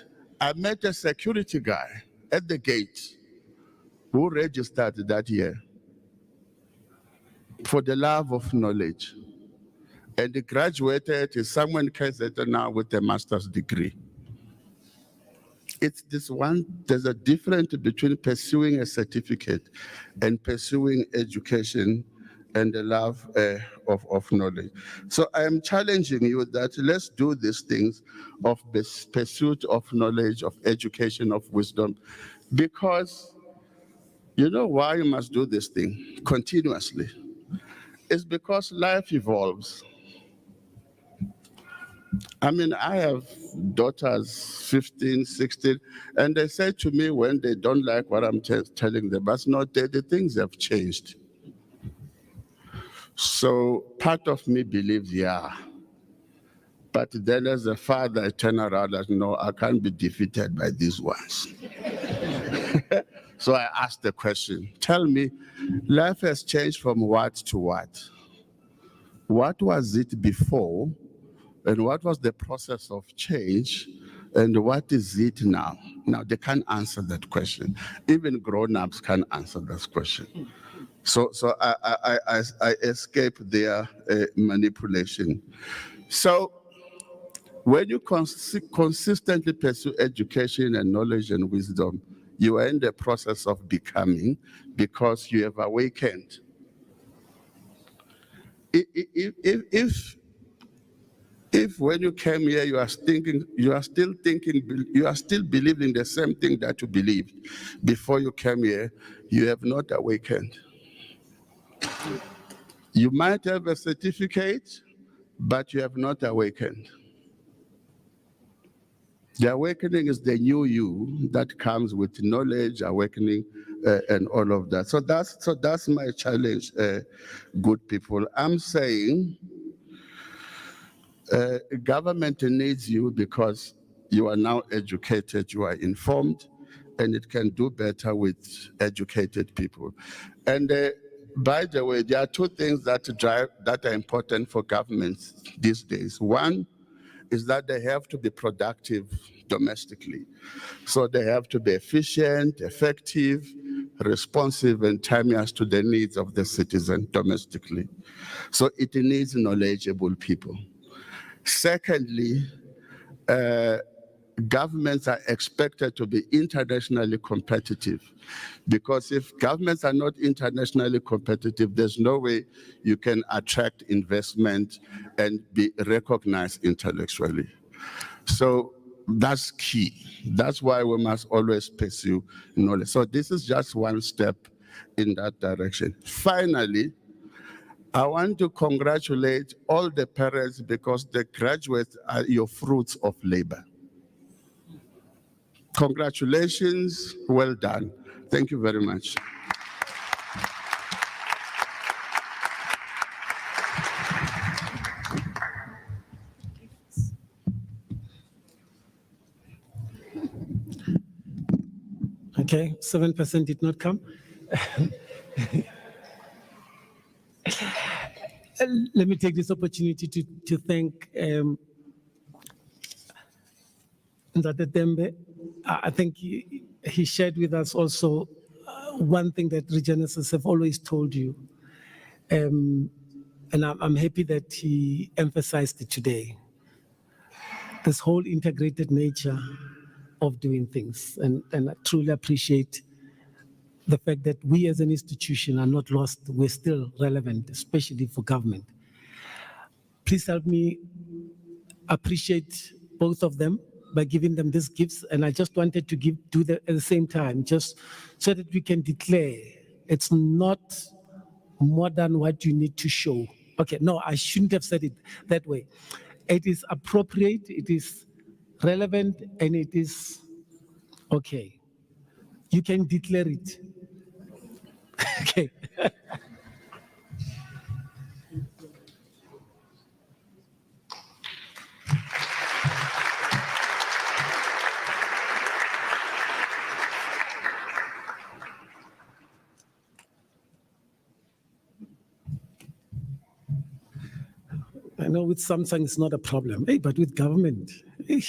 I met a security guy at the gate who registered that year for the love of knowledge. And he graduated, is somewhere in KZN now with a master's degree. It's this one, there's a difference between pursuing a certificate and pursuing education and the love of knowledge. So I am challenging you that let's do these things of pursuit of knowledge, of education, of wisdom, because you know why you must do this thing continuously. It's because life evolves. I mean, I have daughters, 15, 16, and they say to me when they don't like what I'm telling them, but not the things have changed. So part of me believes, yeah. But then as a father, I turn around and no, I can't be defeated by these ones. So I asked the question, tell me, life has changed from what to what? What was it before? And what was the process of change? And what is it now? Now, they can't answer that question. Even grown-ups can't answer this question. So I escape their manipulation. So when you consistently pursue education and knowledge and wisdom, you are in the process of becoming because you have awakened. If when you came here you are still believing the same thing that you believed before you came here, you have not awakened. You might have a certificate, but you have not awakened. The awakening is the new you that comes with knowledge, awakening, and all of that. So that's my challenge, good people. I'm saying government needs you because you are now educated, you are informed, and it can do better with educated people. And by the way, there are two things that are important for governments these days. One is that they have to be productive domestically. So they have to be efficient, effective, responsive, and timeous to the needs of the citizen domestically. So it needs knowledgeable people. Secondly, governments are expected to be internationally competitive, because if governments are not internationally competitive, there's no way you can attract investment and be recognized intellectually. So that's key. That's why we must always pursue knowledge. So this is just one step in that direction. Finally, I want to congratulate all the parents because the graduates are your fruits of labor. Congratulations, well done. Thank you very much. Okay, 7% did not come. Let me take this opportunity to thank Ndate Tembe. I think he shared with us also one thing that Regenesys have always told you. And I'm happy that he emphasized it today. This whole integrated nature of doing things. And I truly appreciate the fact that we as an institution are not lost. We're still relevant, especially for government. Please help me appreciate both of them by giving them these gifts. And I just wanted to do that at the same time, just so that we can declare it's not more than what you need to show. Okay, no, I shouldn't have said it that way. It is appropriate, it is relevant, and it is okay. You can declare it. Okay. I know with Samsung it's not a problem, hey, but with government, hey,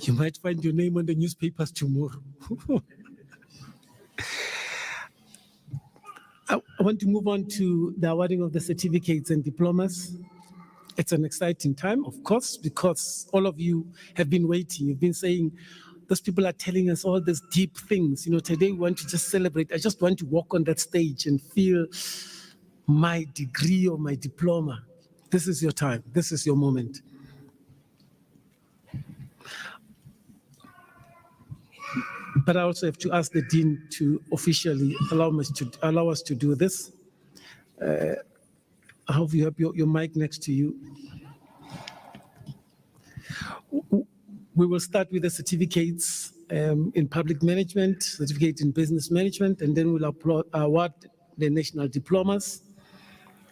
you might find your name on the newspapers tomorrow. I want to move on to the awarding of the certificates and diplomas. It's an exciting time, of course, because all of you have been waiting. You've been saying, those people are telling us all these deep things. You know, today we want to just celebrate. I just want to walk on that stage and feel my degree or my diploma. This is your time. This is your moment. But I also have to ask the Dean to officially allow us to do this. I hope you have your mic next to you. We will start with the certificates in public management, certificate in business management, and then we'll award the national diplomas,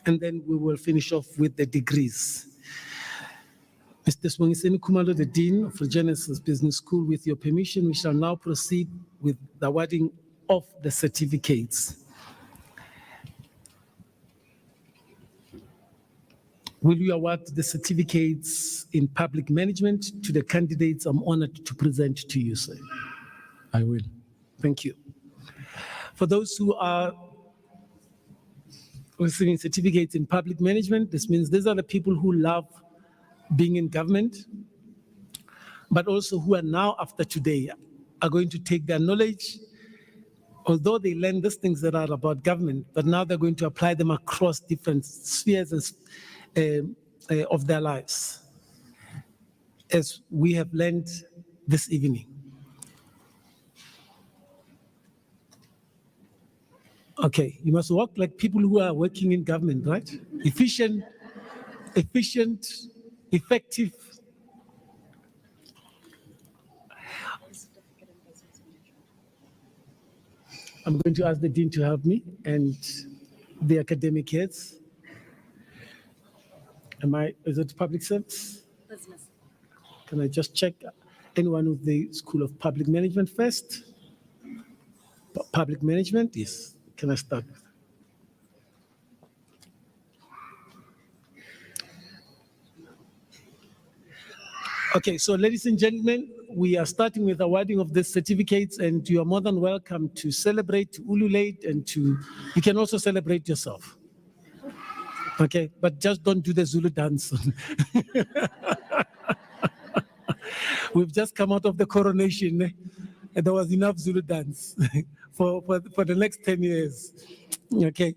and then we will finish off with the degrees. Mr. Swangiseni Kumalo, the Dean of Regenesys Business School, with your permission, we shall now proceed with the awarding of the certificates. Will you award the certificates in public management to the candidates I'm honored to present to you, sir? I will. Thank you. For those who are receiving certificates in public management, this means these are the people who love being in government, but also who are now, after today, are going to take their knowledge, although they learn these things that are about government, but now they're going to apply them across different spheres of their lives, as we have learned this evening. Okay, you must work like people who are working in government, right? Efficient, effective. I'm going to ask the Dean to help me and the academic heads. Is it public service? Business. Can I just check anyone with the School of Public Management first? Public management, yes. Can I start? Okay, so ladies and gentlemen, we are starting with awarding of the certificates, and you are more than welcome to celebrate, to ululate, and you can also celebrate yourself. Okay, but just don't do the Zulu dance. We've just come out of the coronation, and there was enough Zulu dance for the next 10 years. Okay.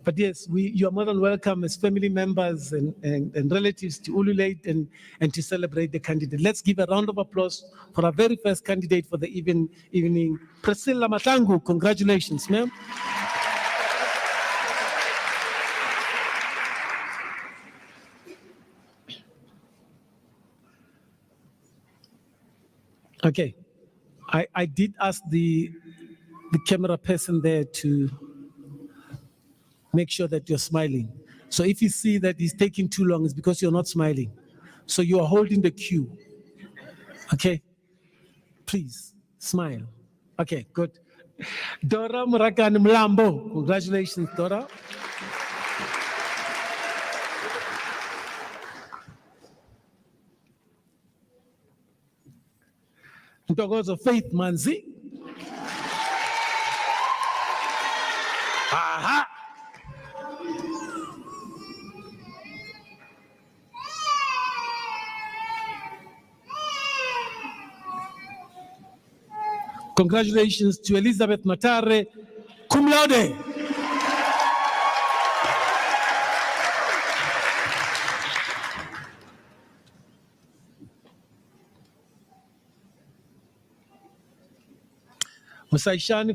But yes, you are more than welcome as family members and relatives to ululate and to celebrate the candidate. Let's give a round of applause for our very first candidate for the evening, Priscilla Matangu. Congratulations, ma'am. Okay, I did ask the camera person there to make sure that you're smiling. So if you see that he's taking too long, it's because you're not smiling. So you are holding the cue. Okay, please smile. Okay, good. Dora Murakan Mlambo, congratulations, Dora. Ntokozo Faith Manzi. Aha. Congratulations to Elizabeth Matare, cum laude. Musaishani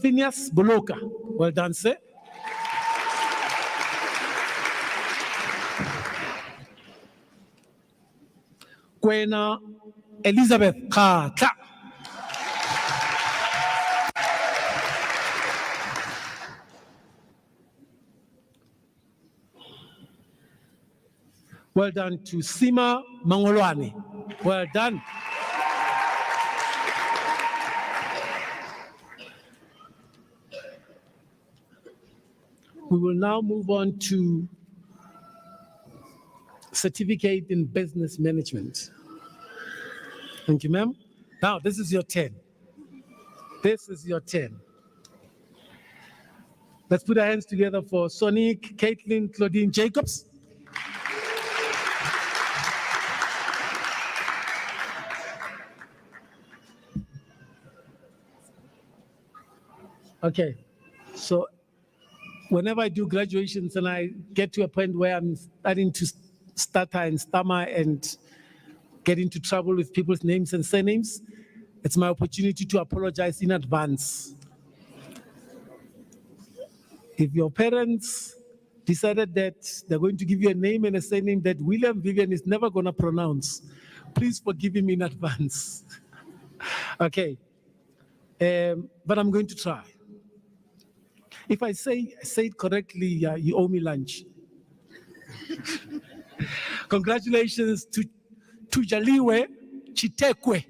Phineas Boloka, well done, sir. Kwena Elizabeth Kata. Well done to Sima Mangolwane. Well done. We will now move on to certificate in business management. Thank you, ma'am. Now, this is your 10. This is your 10. Let's put our hands together for Sonique, Caitlin, Claudine Jacobs. Okay, so whenever I do graduations and I get to a point where I'm starting to stutter and stammer and get into trouble with people's names and surnames, it's my opportunity to apologize in advance. If your parents decided that they're going to give you a name and a surname that William Vivian is never going to pronounce, please forgive him in advance. Okay, but I'm going to try. If I say it correctly, you owe me lunch. Congratulations to Jaliwe Chitekwe.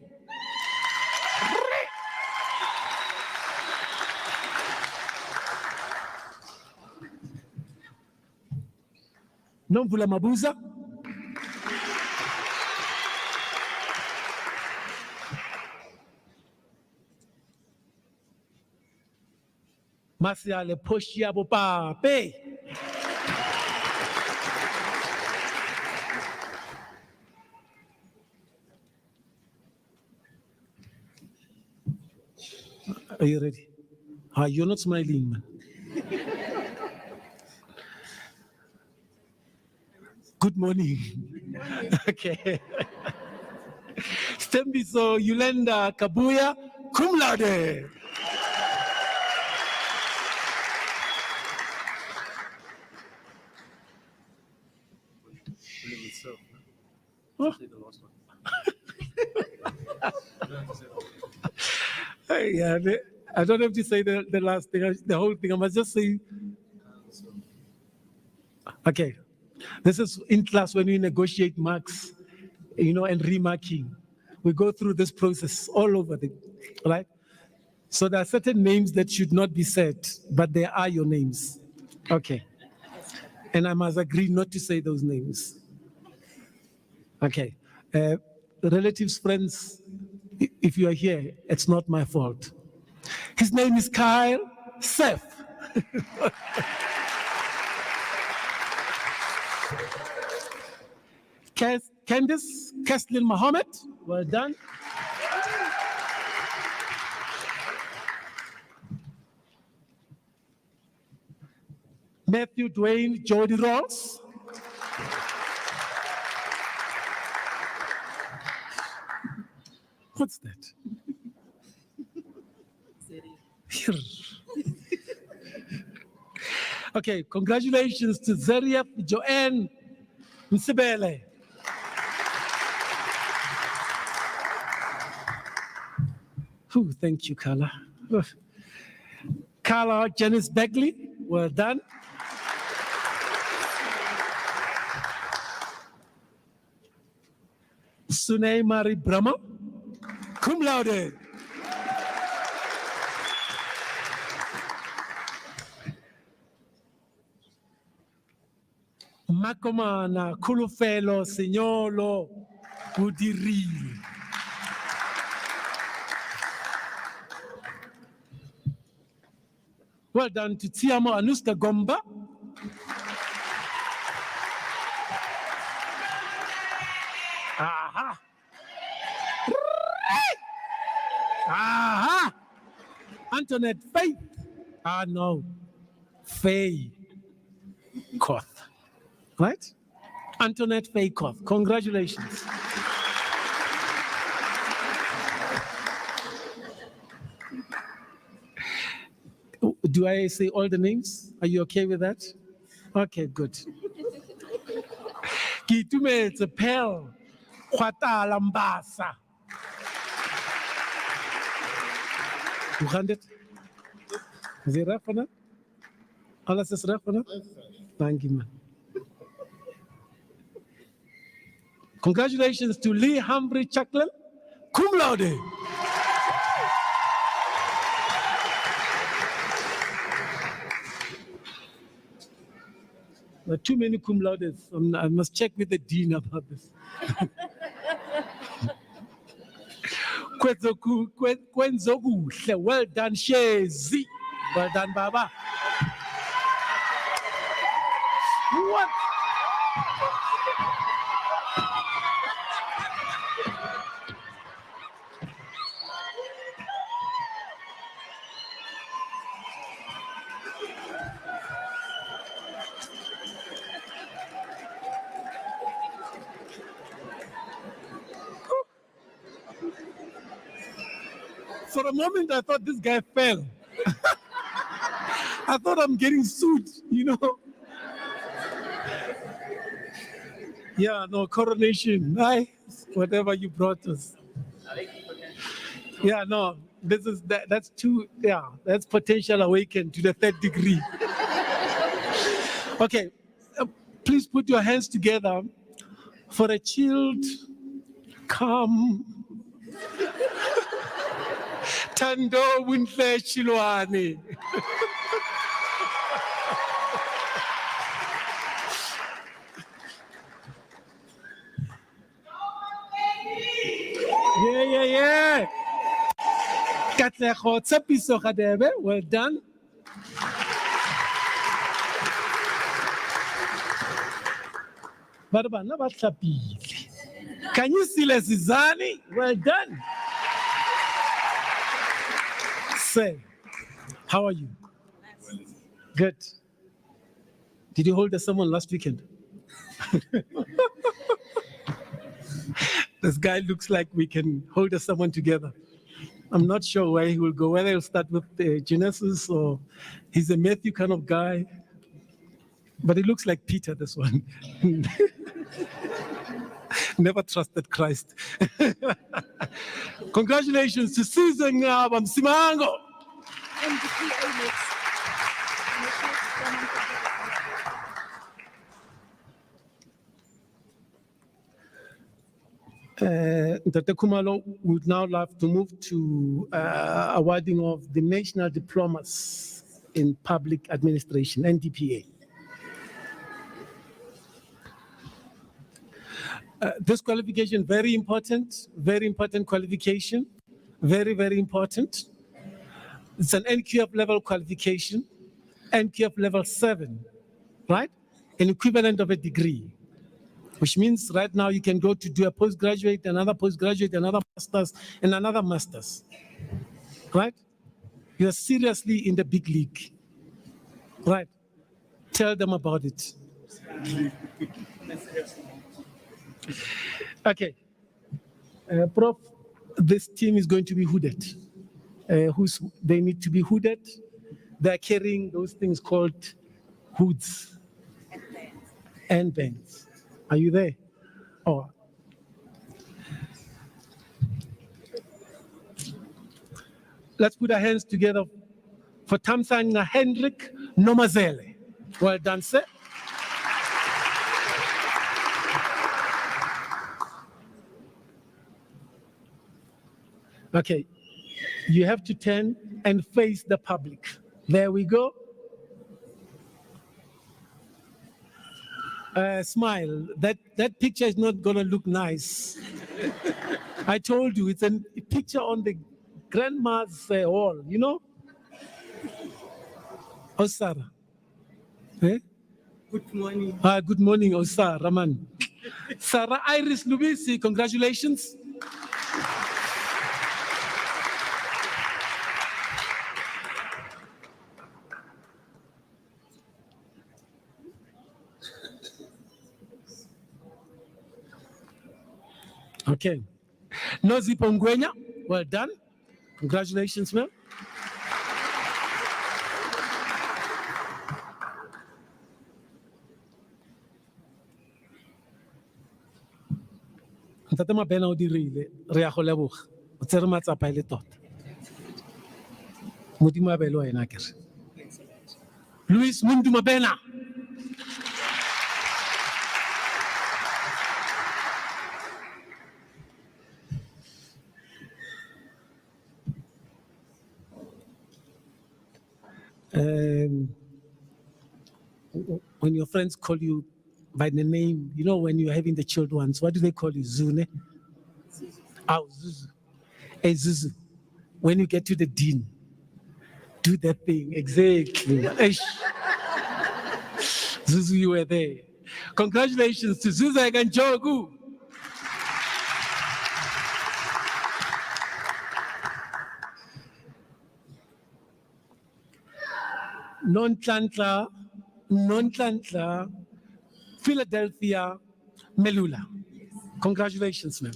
Nomvula Mabuza. Masiale Poshia Bopape. Are you ready? You're not smiling, man. Good morning. Okay. Stembiso Yulenda Kabuya, cum laude. Oh. Yeah, I don't have to say the last thing, the whole thing. I must just say, okay, this is in class when we negotiate marks, and remarking. We go through this process all over right? So there are certain names that should not be said, but they are your names. Okay. And I must agree not to say those names. Okay. Relatives, friends, if you are here, it's not my fault. His name is Kyle Seth. Candice Kaslin Mohammed, well done. Matthew Dwayne Jody Ross. What's that? Okay, congratulations to Zerief Joanne Msibele. Thank you, Carla. Carla Janice Beckley, well done. Sunay Mari Brahma, cum laude. Makomana Kulufelo Signolo Udiri. Well done to Tiamo Anuska Gomba. Aha. Aha. Antoinette Faith. Ah, no. Faye Koth. Right? Antoinette Faye Koth. Congratulations. Do I say all the names? Are you okay with that? Okay, good. Kitumetse Pel Kwatala Mbasa. You hand it? Is it right for that? Alles is right for that? Thank you, man. Congratulations to Lee Humphrey Chuckland, cum laude. There are too many cum laudes. I must check with the dean about this. Kwenzokuhle, well done, Shezi. Well done, Baba. What? For a moment, I thought this guy fell. I thought I'm getting sued, you know. Yeah, no, coronation, nice, whatever you brought us. Yeah, no, that's too, yeah, that's potential awakened to the third degree. Okay, please put your hands together for a chilled, calm, Tando Winfle Chilwani. Yeah. Katlecho Tsapiso Khadebe, well done. Barbana Batlapili. Can you see Lesizani? Well done. Say, how are you? Good. Did you hold a sermon last weekend? This guy looks like we can hold a sermon together. I'm not sure where he will go, whether he'll start with Genesis or he's a Matthew kind of guy. But he looks like Peter, this one. Never trusted Christ. Congratulations to Susan Ngabam Simango. And the PO next. Dr. Kumalo would now love to move to awarding of the National Diplomas in Public Administration, NDPA. This qualification, very important qualification, very important. It's an NQF level qualification, NQF level 7, right? An equivalent of a degree, which means right now you can go to do a postgraduate, another postgraduate, another master's, and another master's, right? You're seriously in the big league, right? Tell them about it. Okay, Prof, this team is going to be hooded. They need to be hooded. They're carrying those things called hoods and bands. Are you there? Oh. Let's put our hands together for Tamsanya Hendrik Nomazele. Well done, sir. Okay, you have to turn and face the public. There we go. Smile. That picture is not gonna look nice. I told you, it's a picture on the grandma's wall, you know? Osara. Eh? Good morning. Good morning, Osara, man. Sarah Iris Lubisi, congratulations. Okay. Nozi Pongwenya, well done. Congratulations, ma'am. Ntate Mabena o dirile, re a go leboga. O tsere matsapa e le tota. Modimo a be le wena akere. Luis Mundu Mabena. When your friends call you by the name, you know, when you're having the chilled ones, what do they call you? Zune? Oh, Zuzu. Hey, Zuzu, when you get to the dean, do that thing. Exactly. Eish. Zuzu, you were there. Congratulations to Zuzu and Jogu. Non-Tlantla, Philadelphia, Melula. Congratulations, ma'am.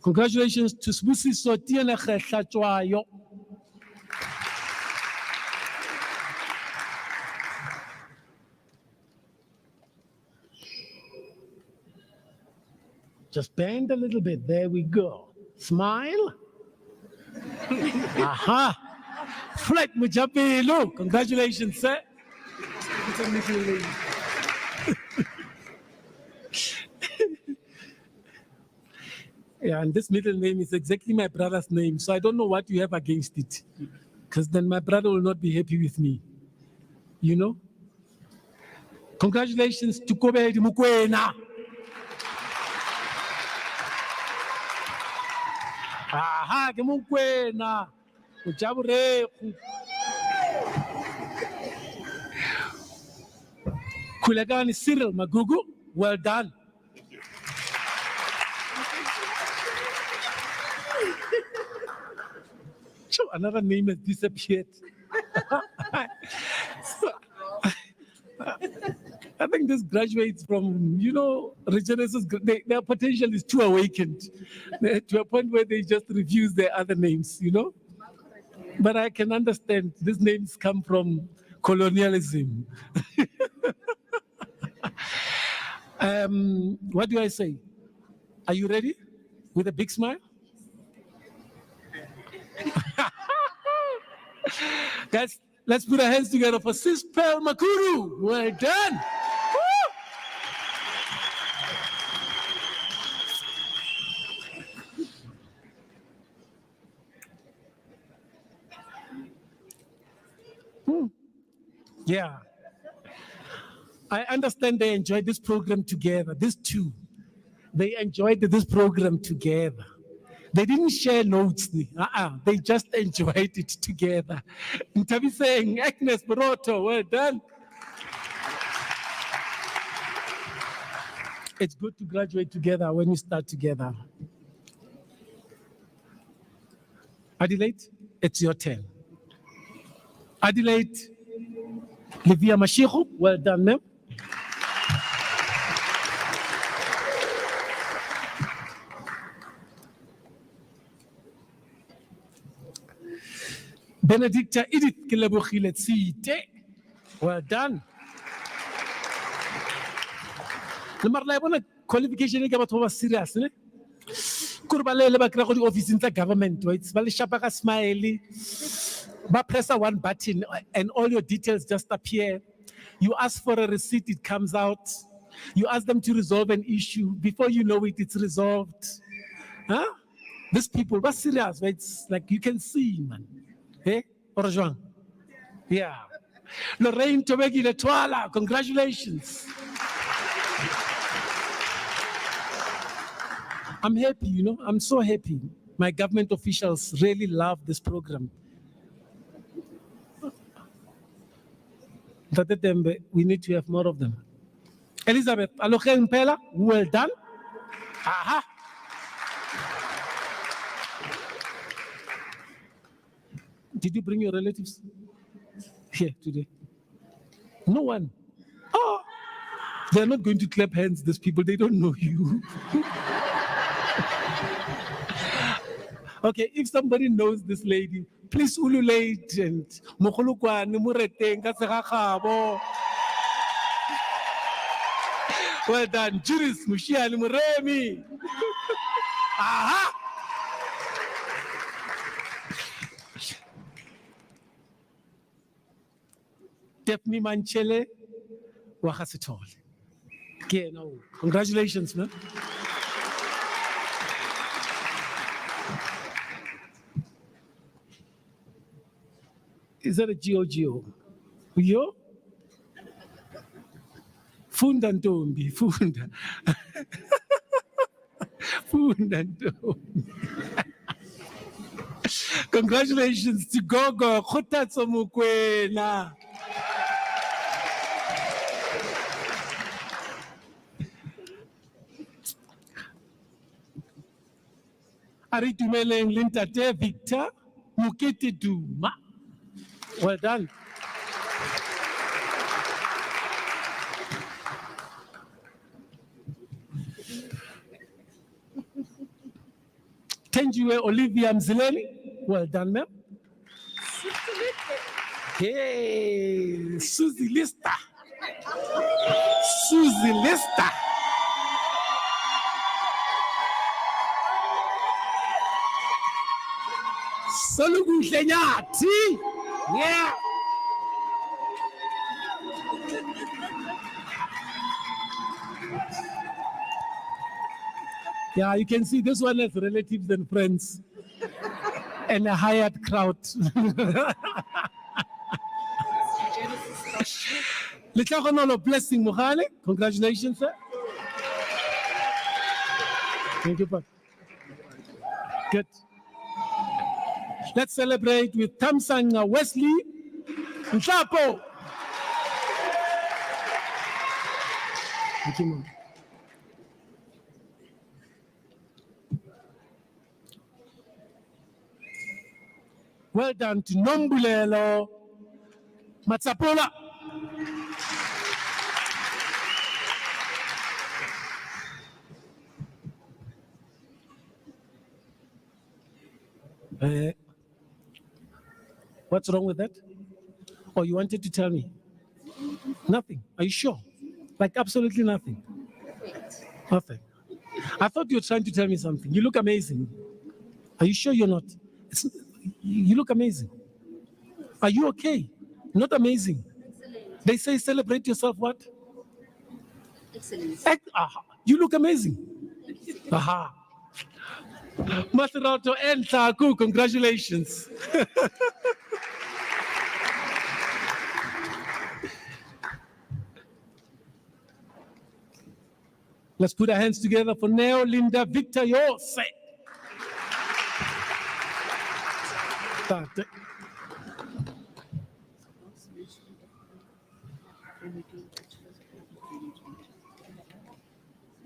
Congratulations to Sbusiso Tienege Tlhatjwayo. Just bend a little bit. There we go. Smile. Aha. Flight Mujapelo. Congratulations, sir. It's a middle name. Yeah, and this middle name is exactly my brother's name, so I don't know what you have against it. Because then my brother will not be happy with me. You know? Congratulations to Kobe Mukwena. Aha, ke Mukwena. Ujabure. Kulegani Cyril Magugu, well done. Another name has disappeared. I think this graduates from, you know, Regenesys, their potential is too awakened to a point where they just refuse their other names, you know? But I can understand these names come from colonialism. What do I say? Are you ready? With a big smile? Guys, let's put our hands together for Sispel Makuru. Well done. Woo. Yeah. I understand they enjoyed this program together. These two, they enjoyed this program together. They didn't share notes. They just enjoyed it together. Ntabi saying, Agnes Baroto, well done. It's good to graduate together when you start together. Adelaide, it's your turn. Adelaide, Livia Mashiho, well done, ma'am. Benedicta Edith Kilebogile Tsite. Well done. Le marla bona qualification e ka batho ba serious ne. Kuri ba le ba kra go di office tsa government, right? Ba le shapa ka smile. Ba press one button and all your details just appear. You ask for a receipt, it comes out. You ask them to resolve an issue. Before you know it, it's resolved. Huh? These people, ba serious, right? It's like you can see, man. Hey, or Joan? Yeah. Lorraine Tobekile Twala, congratulations. I'm happy, you know, I'm so happy. My government officials really love this program. Tate Tembe, we need to have more of them. Elizabeth Alochen Pela, well done. Aha. Did you bring your relatives here today? No one. Oh, they're not going to clap hands, these people, they don't know you. Okay, if somebody knows this lady, please ululate and mokolokwane mureteng ka segagabo. Well done, Juris Mushiani Muremi. Aha! Daphne Manchele Wakasitol. Okay, no. Congratulations, man. Is that a GOGO? Yo? Funda Ntombi, Funda. Funda Ntombi. Congratulations to Gogo Khotatso Mokwena. Ari Tumeleng Lintate Victor Mukete Duma. Well done. Tenjiwe Olivia Mzileni. Well done, ma'am. Hey, Susie Lister. Susie Lister. Solugu Shenyati. Yeah. Yeah, you can see this one has relatives and friends and a hired crowd. Let's blessing Mohale. Congratulations, sir. Thank you, Papa. Good. Let's celebrate with Tamsang Wesley Nchapo. Thank you, Mom. Well done to Nombulelo Matsapola. What's wrong with that? Oh, you wanted to tell me? Nothing. Are you sure? Like absolutely nothing? Nothing. I thought you were trying to tell me something. You look amazing. Are you sure you're not? You look amazing. Are you okay? Not amazing. Excellent. They say celebrate yourself what? Excellent. You look amazing. Aha. Maserato and Taku, congratulations. Let's put our hands together for Neo Linda Victor Yose.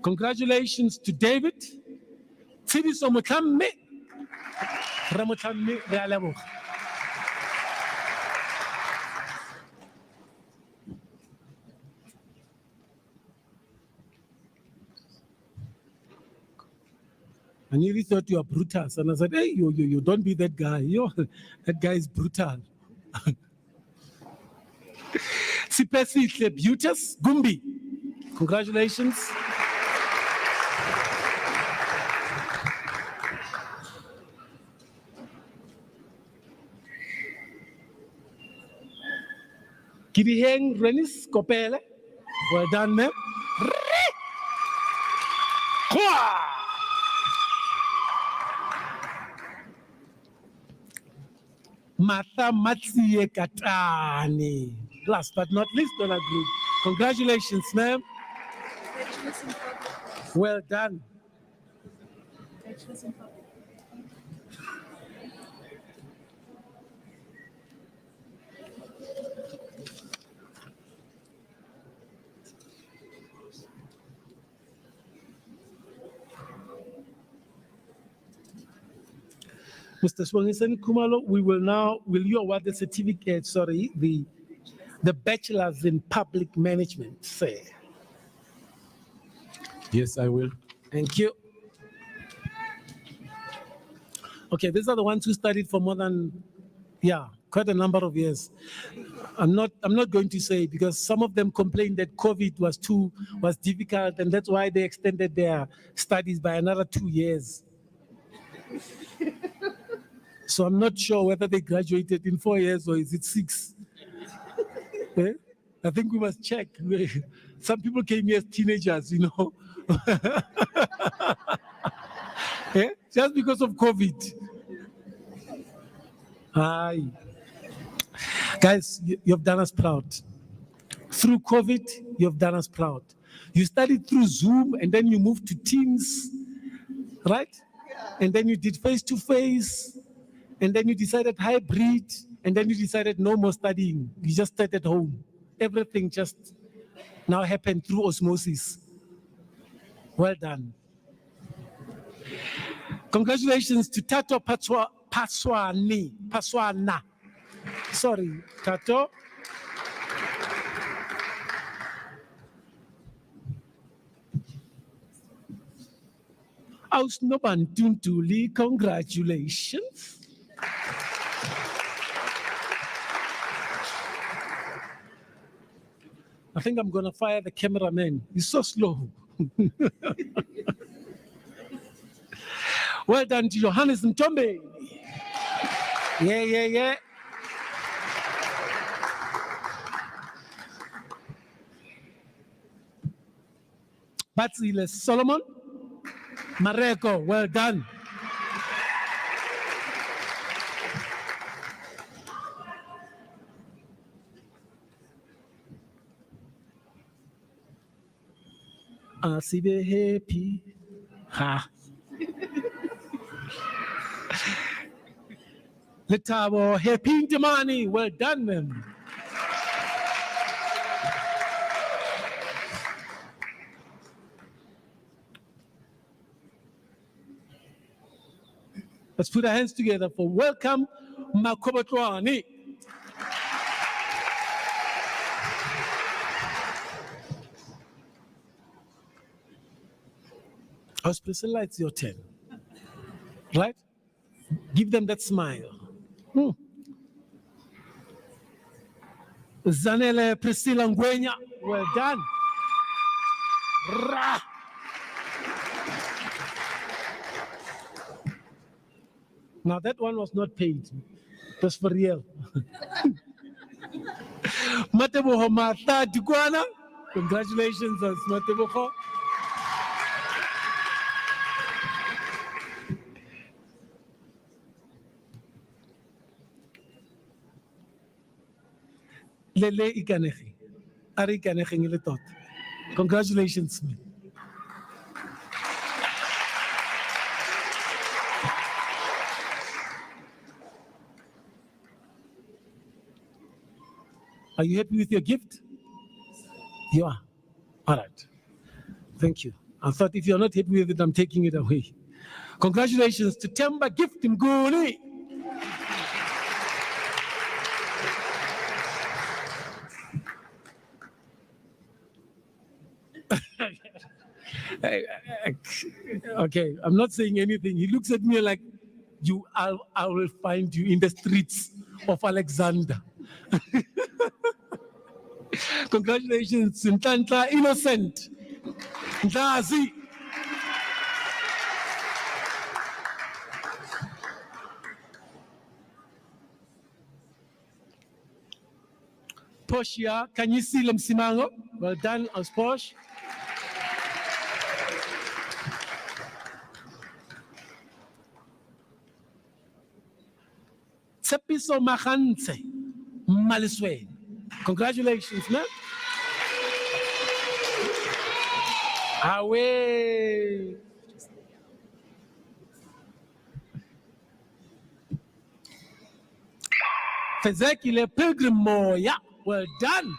Congratulations to David. Tsibiso Mutlamme. Ramutlamme Realabo. I nearly thought you were Brutus. And I said, hey, you don't be that guy. That guy is brutal. Sipesi Butus Gumbi. Congratulations. Kibiheng Renis Kopele. Well done, ma'am. Matha Matsie Katani. last but not least, Donna Group. Congratulations, ma'am. Well done. Mr. Swanson Kumalo, will you award the certificate, the bachelor's in public management, say? Yes, I will. Thank you. Okay, these are the ones who studied for more than, quite a number of years. I'm not going to say, because some of them complained that COVID was difficult, and that's why they extended their studies by another 2 years. So I'm not sure whether they graduated in 4 years or is it 6. Eh? I think we must check. Some people came here as teenagers, Eh? Just because of COVID. Aye. Guys, you've done us proud. Through COVID, you've done us proud. You studied through Zoom and then you moved to Teams, right? And then you did face-to-face, and then you decided hybrid, and then you decided no more studying. You just stayed at home. Everything just now happened through osmosis. Well done. Congratulations to Tato Paswana. Sorry, Tato. Ausnobantuntuli, congratulations. I think I'm going to fire the cameraman. He's so slow. Well done to Johannes Mtombe. Yeah. Batsile Solomon. Mareko, well done. Asibe happy. Ha. Letabo happy Demani, well done, ma'am. Let's put our hands together for welcome Makobotwani. Hospital lights, your turn. Right? Give them that smile. Zanele Priscilla Ngwenya, well done. Rah. Now that one was not paid. It was for real. Mateboho Martha Dukwana. Congratulations, Mateboho. Lele Ikanechi. Ari Ikanechi Niletot. Congratulations, man. Are you happy with your gift? You are. All right. Thank you. I thought if you're not happy with it, I'm taking it away. Congratulations to Temba Gift Mguni. Okay, I'm not saying anything. He looks at me like, I will find you in the streets of Alexander. Congratulations, Ntantla Innocent. Ndazi. Poshia, can you see Lemsimango? Well done, as Posh. Tsepiso Mahantse, Maliswe. Congratulations, man. Away. Fezekile Pilgrim Moya. Well done.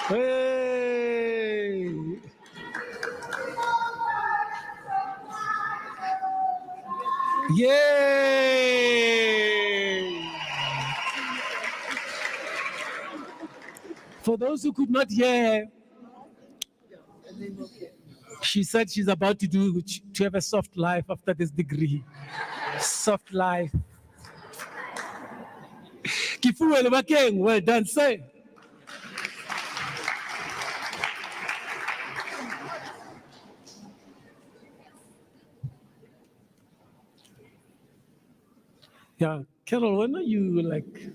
Hey. Yay. For those who could not hear, she said she's about to have a soft life after this degree. Soft life. Kifuele Bakeng, well done, say. Yeah, Carol, when are you like,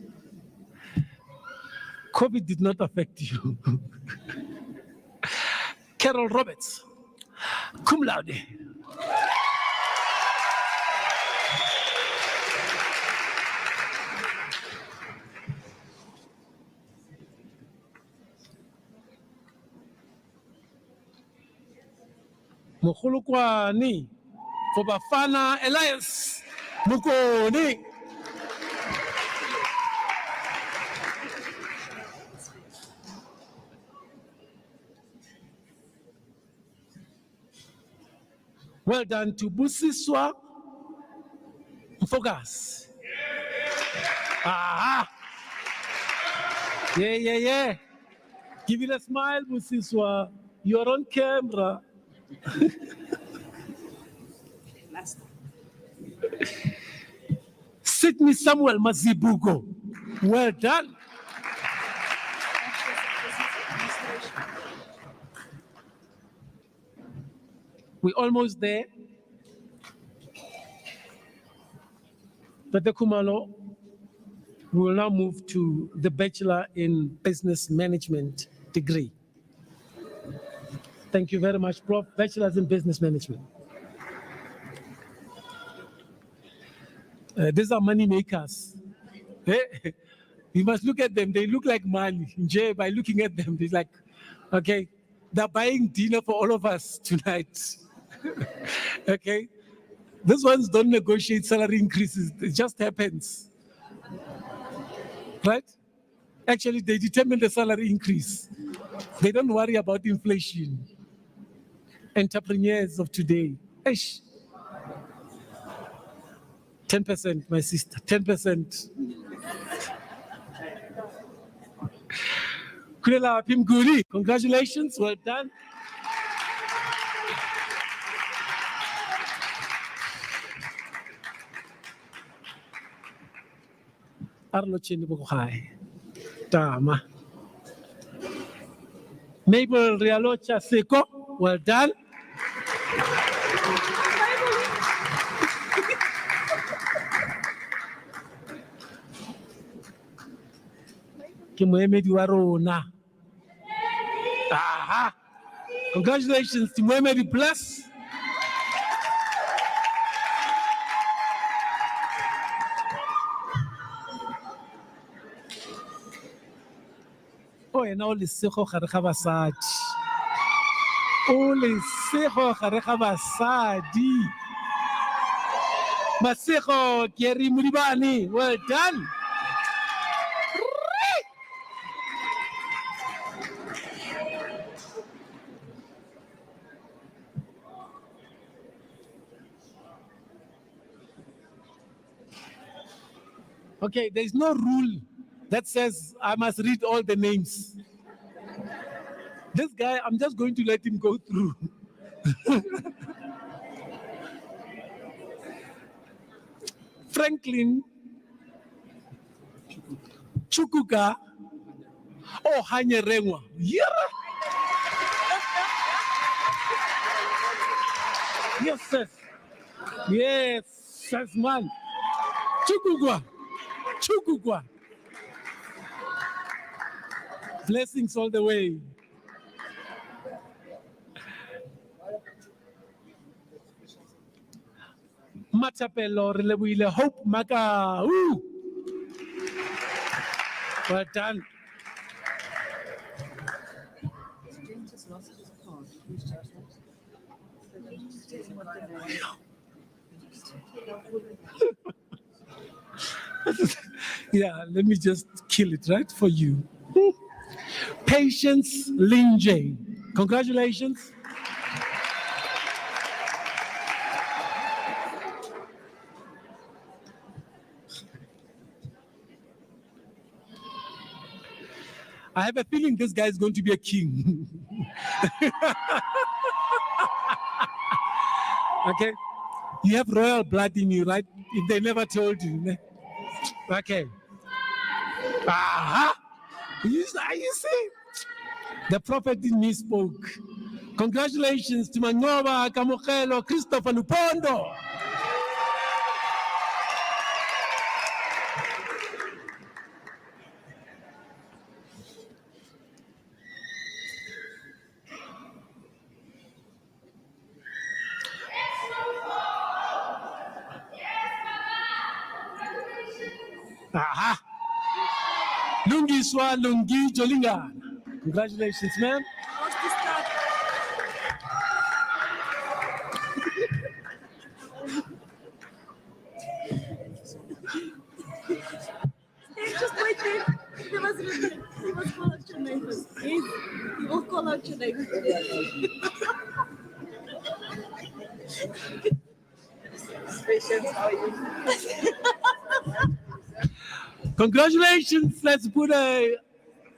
COVID did not affect you? Carol Roberts, cum laude. Mogolokwani for Bafana Alliance. Mukoni. Well done to Busiswa Focus. Ah, yeah. Give it a smile, Busiswa. You're on camera. Sydney Samuel Mazibugo. Well done. We're almost there. Dr. Kumalo, we will now move to the Bachelor in Business Management degree. Thank you very much, Prof. Bachelor's in Business Management. These are money makers. You must look at them. They look like money. By looking at them, they're like, okay, they're buying dinner for all of us tonight. Okay? These ones don't negotiate salary increases. It just happens. Right? Actually, they determine the salary increase. They don't worry about inflation. Entrepreneurs of today. 10%, my sister, 10%. Kulela Pimguri, congratulations, well done. Arlo Chini Bukhai, Dama. Mabel Rialocha Seko, well done. Mohamed Warona. Aha. Congratulations to Mohamed Plus. Oh, and all the Seho Harakabasadi. All the Seho Harakabasadi. Maseho Keri Muribani. Well done. Okay, there's no rule that says I must read all the names. This guy, I'm just going to let him go through. Franklin Chukuka Ohanyerengwa. Yeah. Yes, sir. Yes, yes, man. Chukugwa. Chukugwa. Blessings all the way. Matapelo Relewile Hope Maka. Well done. Yeah, let me just kill it right for you. Patience Linjay. Congratulations. I have a feeling this guy is going to be a king. Okay. You have royal blood in you, right? If they never told you. Ne? Okay. Aha! You see? The prophet in me spoke. Congratulations to Manova Kamukelo Christopher Lupondo. Aha! Lungiswa Lungi Jolinga. Congratulations, man. Just wait there. He must call out your neighbors. He will call out your neighbors. Congratulations. Let's put a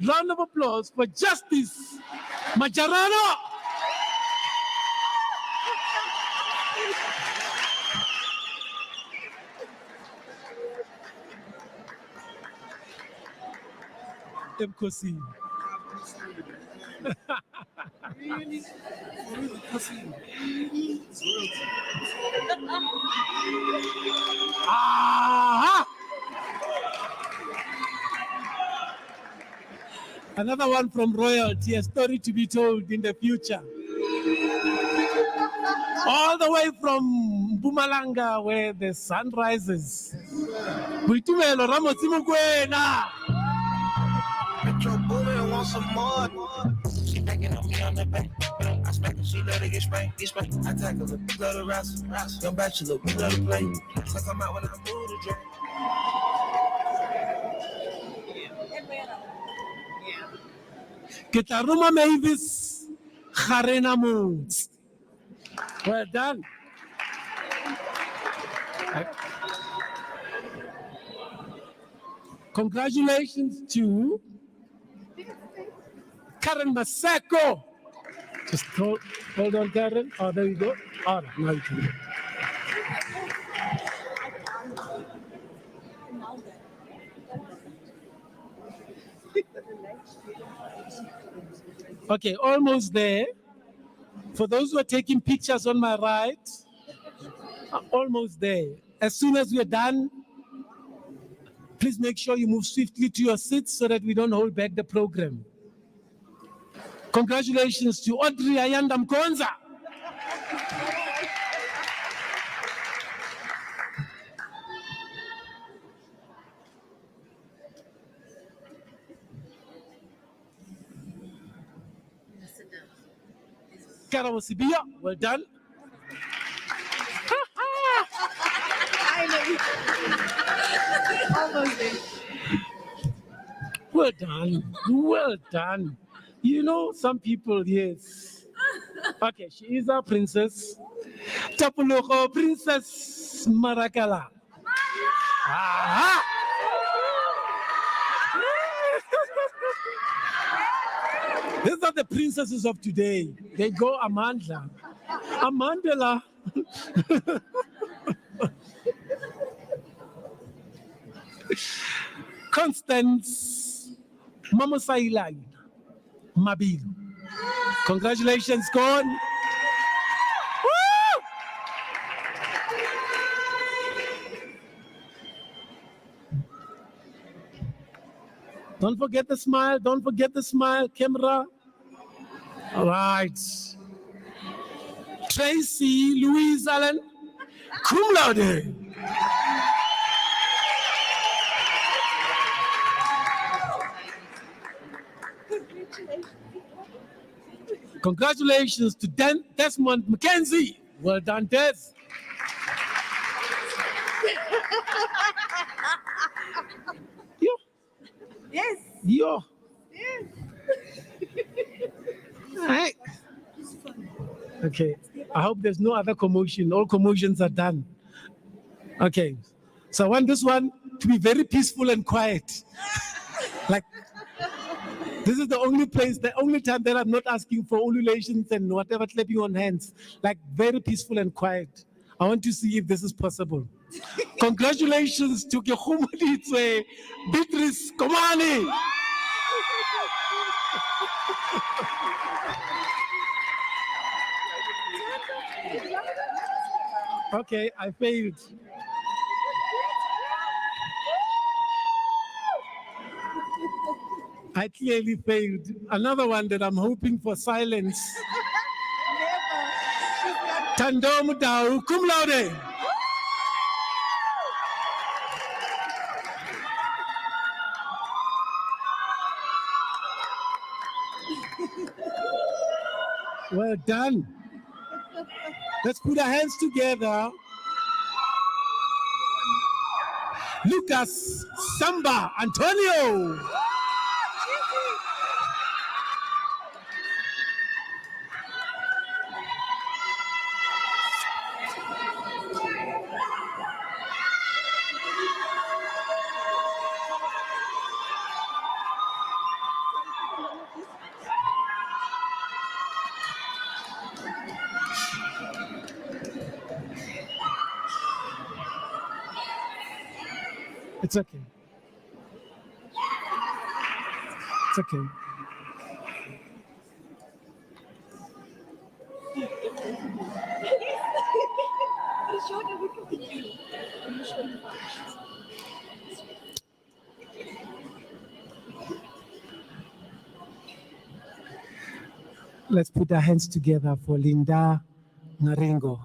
round of applause for Justice Majarano. Mkosi. Aha! Another one from royalty, a story to be told in the future. All the way from Mpumalanga, where the sun rises. Buitumelo Ramos Mukwena. Metro Boomin want some more. She thinking on me on the back. I smack her, she let her get spanked. I tackle her, love the wrestle. Young bachelor, we love to play. So come out when I move the drink. Kitaruma Mavis Harena Moods. Well done. Congratulations to Karen Maseko. Just hold on, Karen. Oh, there you go. All right, now you can go. Okay, almost there. For those who are taking pictures on my right, almost there. As soon as we're done, please make sure you move swiftly to your seats so that we don't hold back the program. Congratulations to Audrey Ayanda Mkonza. Kara Wasibia, well done. Almost there. Well done. Well done. You know, some people, yes. Okay, she is our princess. Tapuloko Princess Marakala. Aha! These are the princesses of today. They go Amandla. Amandela. Constance Mamosailai Mabilu. Congratulations, Con. Woo! Don't forget the smile. Don't forget the smile, camera. All right. Tracy Louise Allen, cum laude. Congratulations to Desmond McKenzie. Well done, Des. Yo. Yes. Yo. All right. Okay. I hope there's no other commotion. All commotions are done. Okay. So I want this one to be very peaceful and quiet. Like, this is the only place, the only time that I'm not asking for ululations and whatever, clapping on hands. Like, very peaceful and quiet. I want to see if this is possible. Congratulations to Kehumulitse Beatrice Komani. Okay, I failed. I clearly failed. Another one that I'm hoping for silence. Tandom Dao, cum laude. Well done. Let's put our hands together. Lucas Samba Antonio. It's okay. It's okay. Let's put our hands together for Linda Naringo.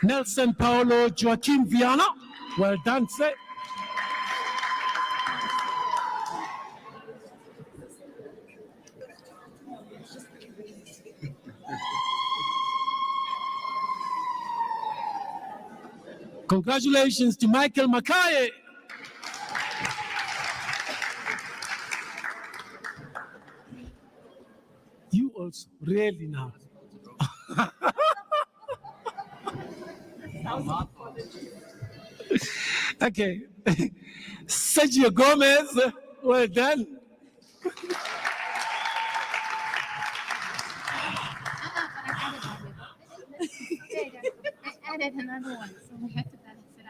Nelson Paulo Joaquim Viana. Well done, sir. Congratulations to Michael Makaye. You also, really now. Okay. Sergio Gomez, well done. I added another one, so we have to balance it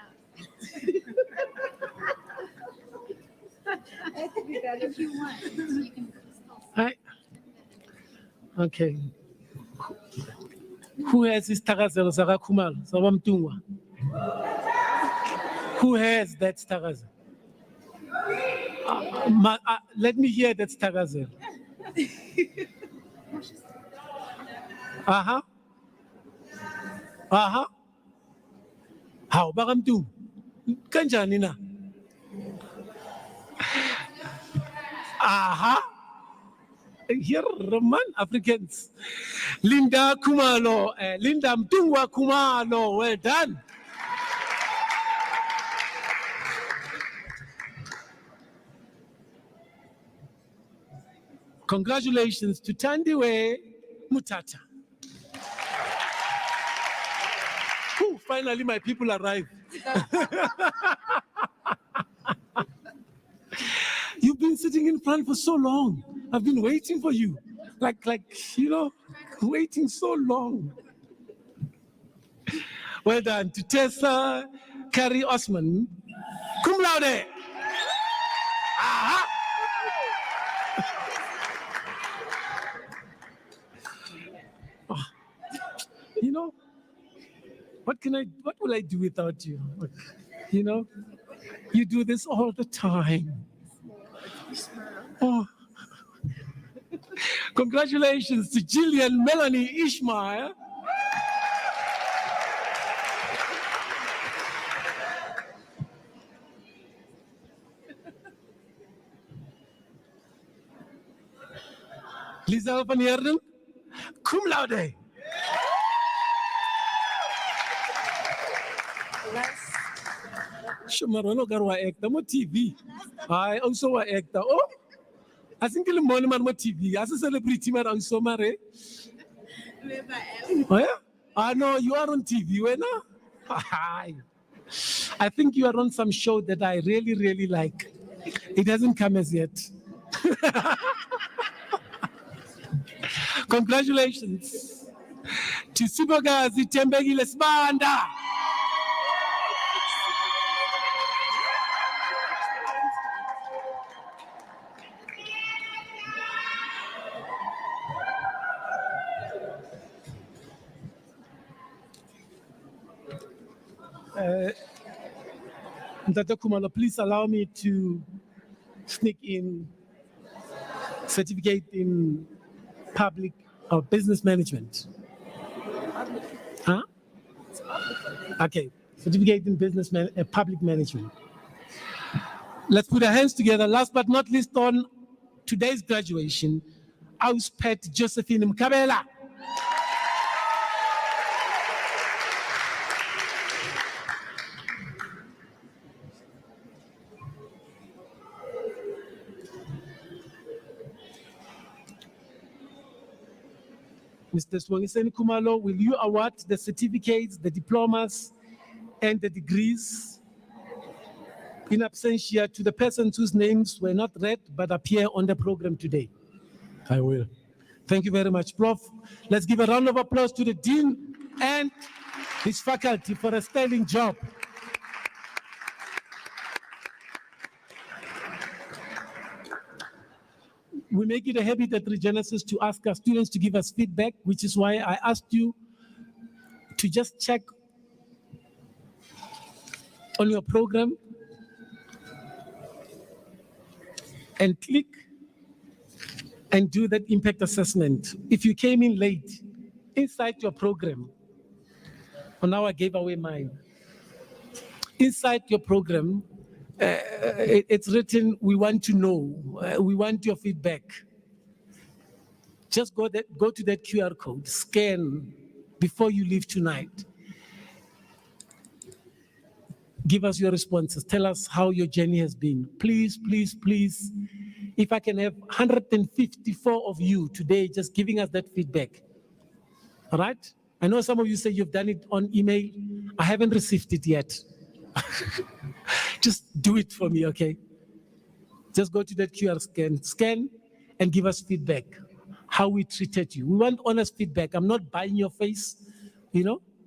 out. If you want, you can Hi. Okay. Who has this Tagazel Sarakumal? Sabamtungwa? Who has that Tagazel? Let me hear that Tagazel. Aha. Aha. How bagamtu? Kanjani na? Aha. Here, Roman Africans. Linda Kumalo, Linda Mtungwa Kumalo, well done. Congratulations to Tandiwe Mutata. Ooh, finally, my people arrived. You've been sitting in front for so long. I've been waiting for you. Like, waiting so long. Well done to Tessa Carrie Osman. Cum laude. Aha. Oh, what will I do without you? Like, you do this all the time. Oh. Congratulations to Jillian Melanie Ishmael. Lisa van Heerden, cum laude. Shumarono garwa actor mo TV. I also wa actor. Oh, I think le mone man mo TV. As a celebrity man also mare. Oh yeah? Ah no, you are on TV, when I think you are on some show that I really, really like. It hasn't come as yet. Congratulations to Sibogazi Tembegile Sibanda. Mtata Kumalo, please allow me to sneak in certificate in public or business management. Huh? Okay, certificate in public management. Let's put our hands together. Last but not least, on today's graduation, Auspet Josephine Mkabela. Mr. Swangiseni Kumalo, will you award the certificates, the diplomas, and the degrees in absentia to the persons whose names were not read but appear on the program today? I will. Thank you very much, Prof. Let's give a round of applause to the Dean and his faculty for a sterling job. We make it a habit at Regenesys to ask our students to give us feedback, which is why I asked you to just check on your program and click and do that impact assessment. If you came in late inside your program, well, now I gave away mine. Inside your program, it's written, we want to know, we want your feedback. Just go to that QR code, scan before you leave tonight. Give us your responses. Tell us how your journey has been. Please, please, please. If I can have 154 of you today just giving us that feedback. All right? I know some of you say you've done it on email. I haven't received it yet. Just do it for me, okay? Just go to that QR scan and give us feedback, how we treated you. We want honest feedback. I'm not buying your face,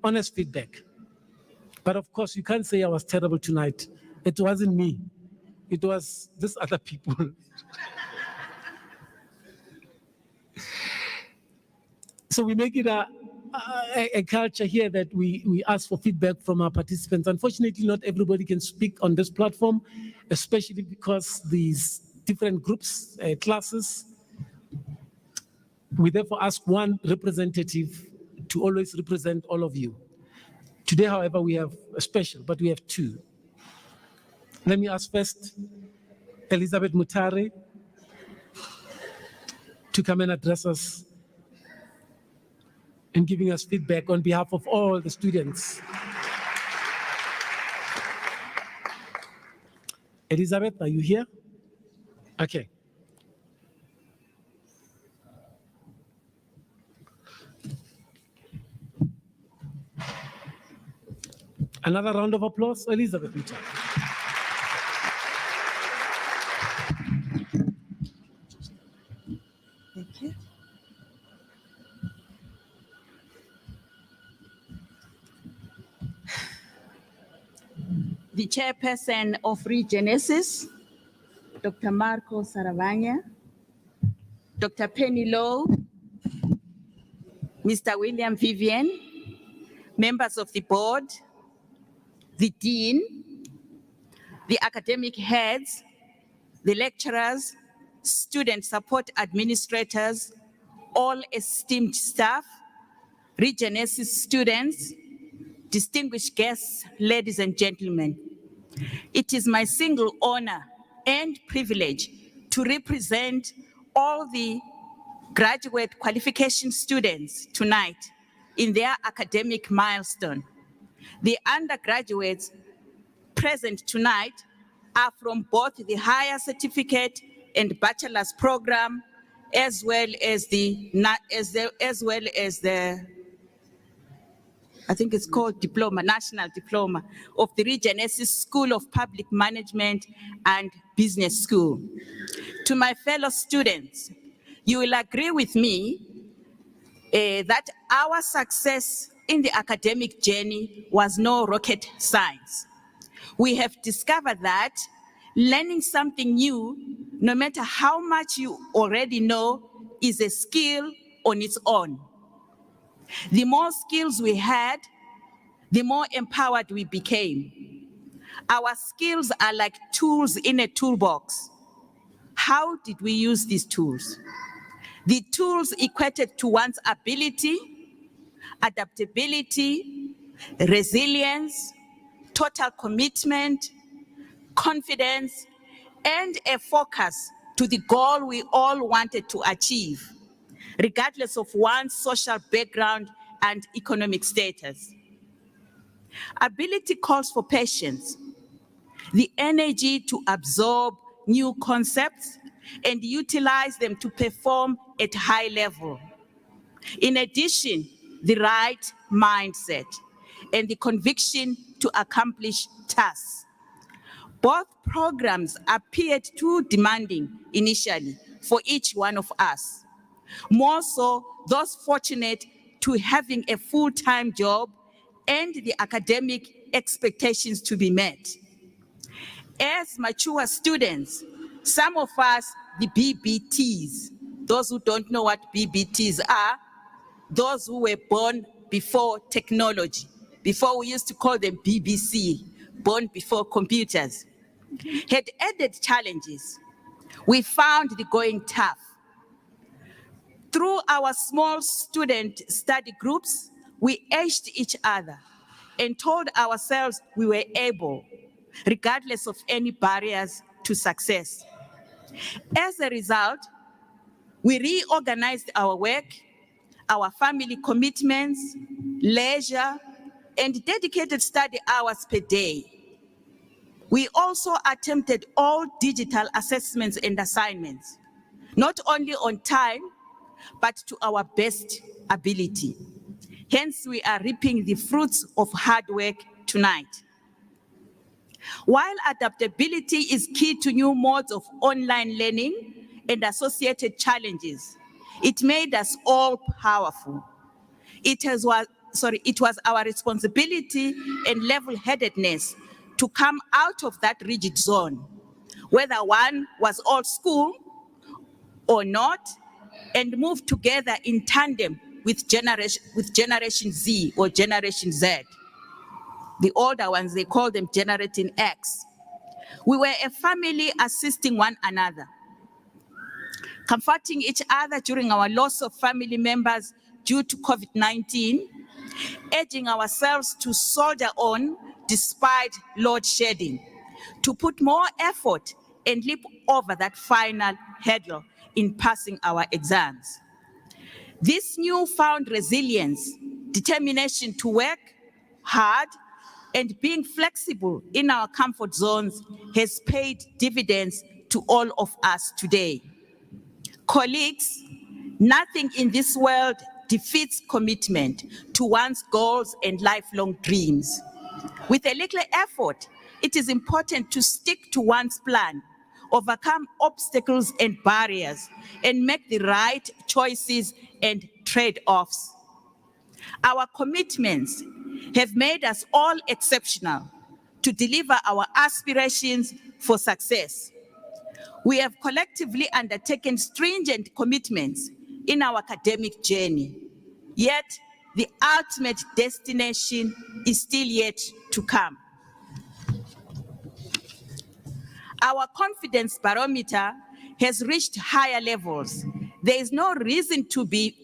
honest feedback. But of course, you can't say I was terrible tonight. It wasn't me. It was these other people. So we make it a culture here that we ask for feedback from our participants. Unfortunately, not everybody can speak on this platform, especially because these different groups, classes, we therefore ask one representative to always represent all of you. Today, however, we have a special, but we have two. Let me ask first Elizabeth Mutare to come and address us and giving us feedback on behalf of all the students. Elizabeth, are you here? Okay. Another round of applause, Elizabeth Mutare. Thank you. The chairperson of Regenesys, Dr. Marco Saravanya, Dr. Penny Lowe, Mr. William Vivian, members of the board, the dean, the academic heads, the lecturers, student support administrators, all esteemed staff, Regenesys students, distinguished guests, ladies and gentlemen. It is my single honor and privilege to represent all the graduate qualification students tonight in their academic milestone. The undergraduates present tonight are from both the higher certificate and bachelor's program, as well as the I think it's called diploma, national diploma of the Regenesys School of Public Management and Business School. To my fellow students, you will agree with me that our success in the academic journey was no rocket science. We have discovered that learning something new, no matter how much you already know, is a skill on its own. The more skills we had, the more empowered we became. Our skills are like tools in a toolbox. How did we use these tools? The tools equated to one's ability, adaptability, resilience, total commitment, confidence, and a focus to the goal we all wanted to achieve, regardless of one's social background and economic status. Ability calls for patience, the energy to absorb new concepts and utilize them to perform at high level. In addition, the right mindset and the conviction to accomplish tasks. Both programs appeared too demanding initially for each one of us. More so, those fortunate to having a full-time job and the academic expectations to be met. As mature students, some of us, the BBTs, those who don't know what BBTs are, those who were born before technology, before we used to call them BBC, born before computers, had added challenges. We found the going tough. Through our small student study groups, we edged each other and told ourselves we were able, regardless of any barriers to success. As a result, we reorganized our work, our family commitments, leisure, and dedicated study hours per day. We also attempted all digital assessments and assignments, not only on time, but to our best ability. Hence, we are reaping the fruits of hard work tonight. While adaptability is key to new modes of online learning and associated challenges, it made us all powerful. It was our responsibility and level-headedness to come out of that rigid zone, whether one was old school or not, and move together in tandem with Generation Z or Generation Z. The older ones, they call them Generation X. We were a family assisting one another, comforting each other during our loss of family members due to COVID-19, urging ourselves to soldier on despite load shedding, to put more effort and leap over that final hurdle in passing our exams. This newfound resilience, determination to work hard, and being flexible in our comfort zones has paid dividends to all of us today. Colleagues, nothing in this world defeats commitment to one's goals and lifelong dreams. With a little effort, it is important to stick to one's plan, overcome obstacles and barriers, and make the right choices and trade-offs. Our commitments have made us all exceptional to deliver our aspirations for success. We have collectively undertaken stringent commitments in our academic journey, yet the ultimate destination is still yet to come. Our confidence barometer has reached higher levels. There is no reason to be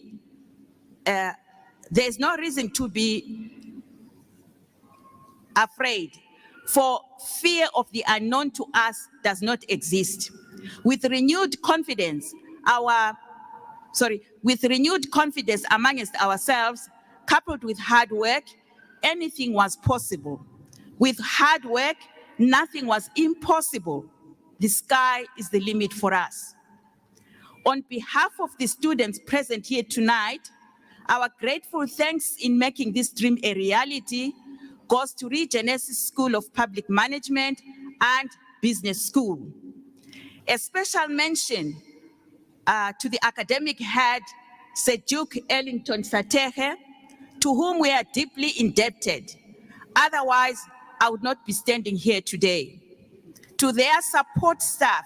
afraid, for fear of the unknown to us does not exist. With renewed confidence, our with renewed confidence amongst ourselves, coupled with hard work, anything was possible. With hard work, nothing was impossible. The sky is the limit for us. On behalf of the students present here tonight, our grateful thanks in making this dream a reality goes to Regenesys School of Public Management and Business School. A special mention to the academic head, Sejuk Ellington Satehe, to whom we are deeply indebted. Otherwise, I would not be standing here today. To their support staff,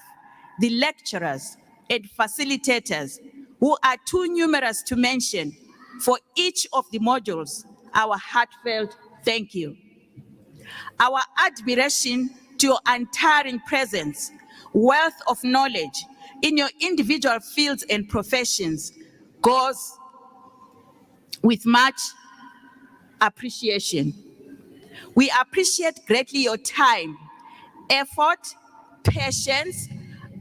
the lecturers and facilitators, who are too numerous to mention, for each of the modules, our heartfelt thank you. Our admiration to your untiring presence, wealth of knowledge in your individual fields and professions goes with much appreciation. We appreciate greatly your time, effort, patience,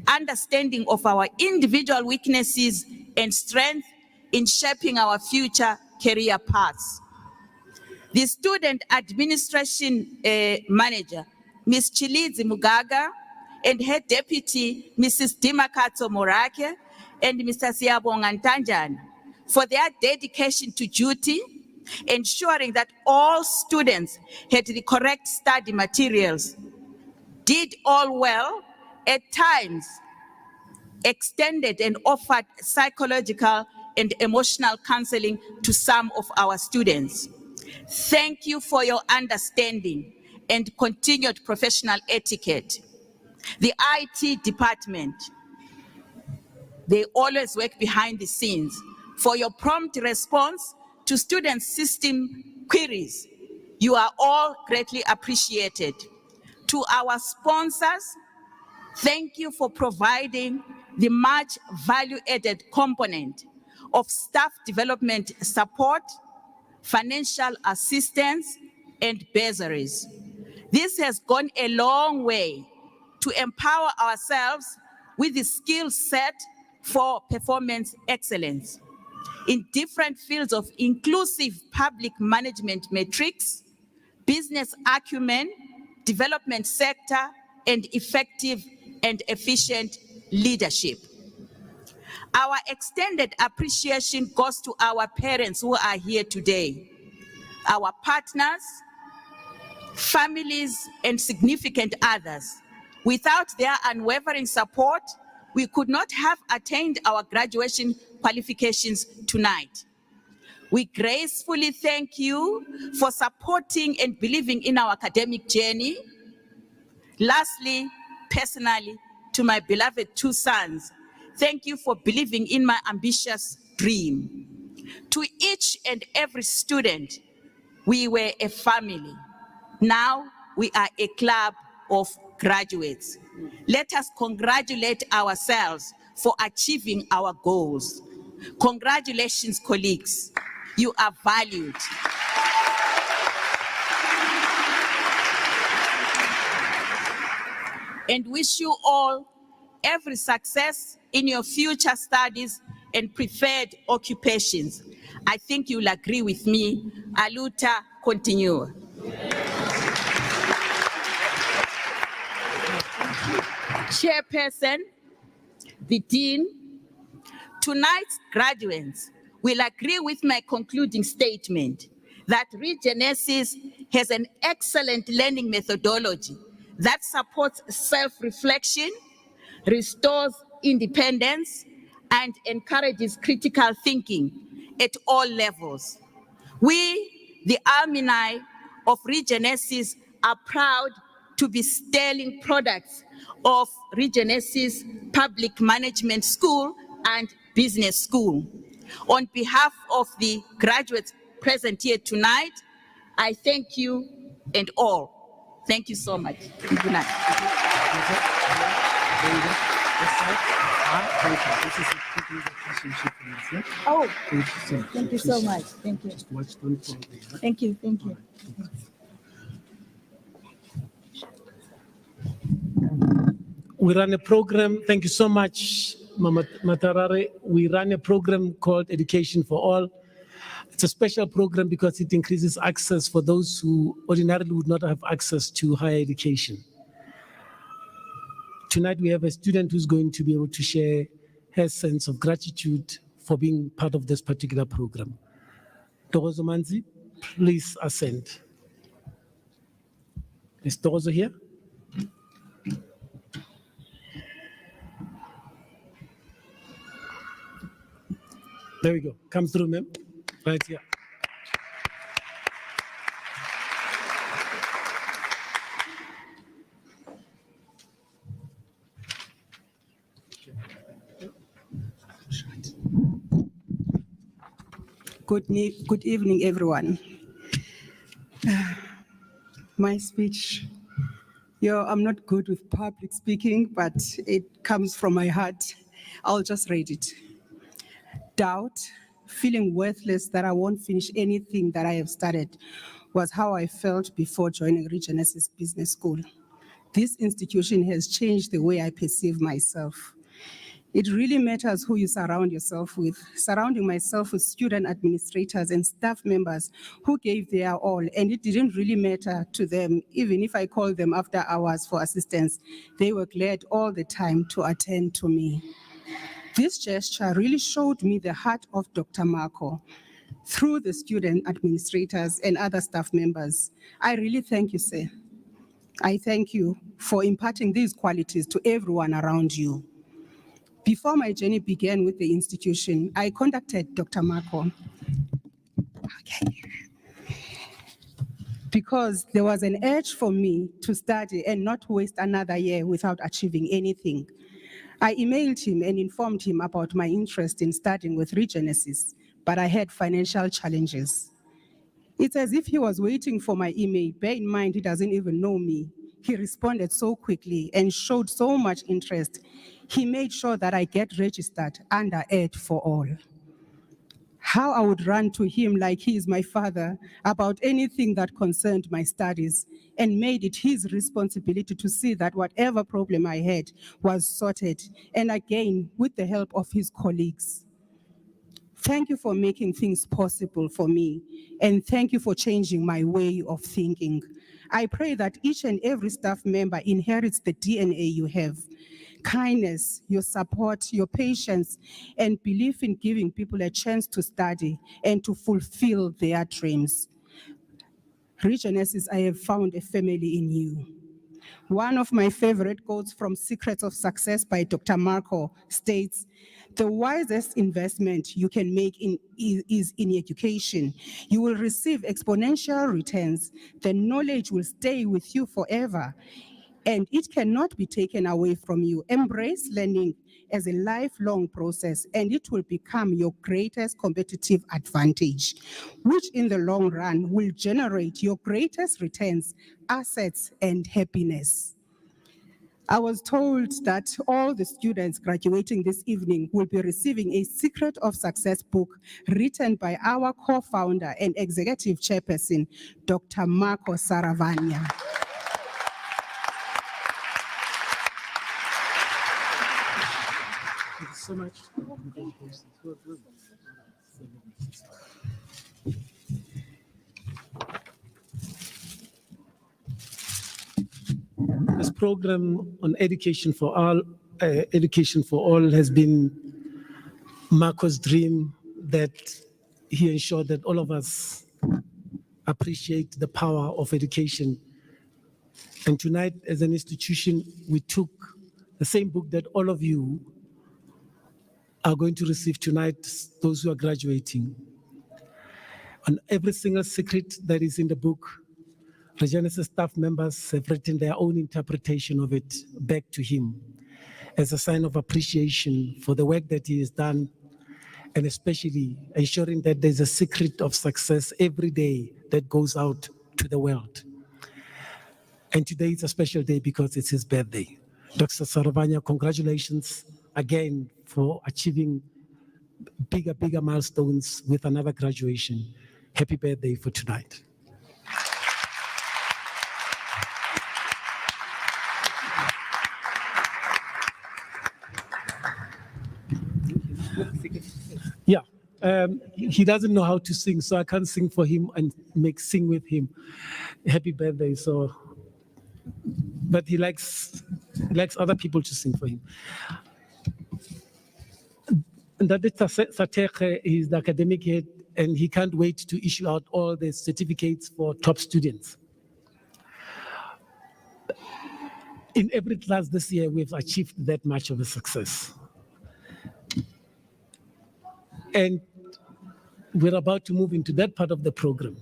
understanding of our individual weaknesses and strength in shaping our future career paths. The student administration manager, Ms. Chilizi Mugaga, and her deputy, Mrs. Dimakatso Morake, and Mr. Siyabonga Ntanjana, for their dedication to duty, ensuring that all students had the correct study materials, did all well, at times extended and offered psychological and emotional counseling to some of our students. Thank you for your understanding and continued professional etiquette. The IT department, they always work behind the scenes for your prompt response to student system queries. You are all greatly appreciated. To our sponsors, thank you for providing the much value-added component of staff development support, financial assistance, and bursaries. This has gone a long way to empower ourselves with the skill set for performance excellence in different fields of inclusive public management metrics, business acumen, development sector, and effective and efficient leadership. Our extended appreciation goes to our parents who are here today, our partners, families, and significant others. Without their unwavering support, we could not have attained our graduation qualifications tonight. We gracefully thank you for supporting and believing in our academic journey. Lastly, personally, to my beloved two sons, thank you for believing in my ambitious dream. To each and every student, we were a family. Now we are a club of graduates. Let us congratulate ourselves for achieving our goals. Congratulations, colleagues. You are valued. And wish you all every success in your future studies and preferred occupations. I think you'll agree with me. Aluta continua. Chairperson, the Dean, tonight's graduates will agree with my concluding statement that Regenesys has an excellent learning methodology that supports self-reflection, restores independence, and encourages critical thinking at all levels. We, the alumni of Regenesys, are proud to be sterling products of Regenesys Public Management School and Business School. On behalf of the graduates present here tonight, I thank you and all. Thank you so much. Good night. Oh, thank you so much. Thank you. Thank you. Thank you. We run a program. Thank you so much, Mama Matarare, we run a program called Education for All. It's a special program because it increases access for those who ordinarily would not have access to higher education. Tonight we have a student who's going to be able to share her sense of gratitude for being part of this particular program. Dogozo Manzi, please ascend. Is Dogozo here? There we go. Come through, ma'am. Right here. Good evening, everyone. My speech, I'm not good with public speaking, but it comes from my heart. I'll just read it. Doubt, feeling worthless that I won't finish anything that I have started was how I felt before joining Regenesys Business School. This institution has changed the way I perceive myself. It really matters who you surround yourself with. Surrounding myself with student administrators and staff members who gave their all, and it didn't really matter to them, even if I called them after hours for assistance, they were glad all the time to attend to me. This gesture really showed me the heart of Dr. Marco through the student administrators and other staff members. I really thank you, sir. I thank you for imparting these qualities to everyone around you. Before my journey began with the institution, I contacted Dr. Marco. Because there was an urge for me to study and not waste another year without achieving anything. I emailed him and informed him about my interest in studying with Regenesys, but I had financial challenges. It's as if he was waiting for my email. Bear in mind, he doesn't even know me. He responded so quickly and showed so much interest. He made sure that I get registered under Ed for All. How I would run to him like he is my father about anything that concerned my studies, and made it his responsibility to see that whatever problem I had was sorted, and again, with the help of his colleagues. Thank you for making things possible for me, and thank you for changing my way of thinking. I pray that each and every staff member inherits the DNA you have. Kindness, your support, your patience, and belief in giving people a chance to study and to fulfill their dreams. Regenesys, I have found a family in you. One of my favorite quotes from Secrets of Success by Dr. Marco states, "The wisest investment you can make is in education. You will receive exponential returns. The knowledge will stay with you forever, and it cannot be taken away from you. Embrace learning as a lifelong process, and it will become your greatest competitive advantage, which in the long run will generate your greatest returns, assets, and happiness." I was told that all the students graduating this evening will be receiving a Secret of Success book written by our co-founder and executive chairperson, Dr. Marco Saravanya. Thank you so much. This program on Education for All has been Marco's dream, that he ensured that all of us appreciate the power of education. And tonight, as an institution, we took the same book that all of you are going to receive tonight, those who are graduating. On every single secret that is in the book, Regenesys staff members have written their own interpretation of it back to him as a sign of appreciation for the work that he has done, and especially ensuring that there's a secret of success every day that goes out to the world. And today is a special day because it's his birthday. Dr. Saravanya, congratulations again for achieving bigger milestones with another graduation. Happy birthday for tonight. Yeah. He doesn't know how to sing, so I can't sing for him and sing with him. Happy birthday. So, but he likes other people to sing for him. Ndadeta Satekhe is the academic head, and he can't wait to issue out all the certificates for top students. In every class this year, we've achieved that much of a success. And we're about to move into that part of the program.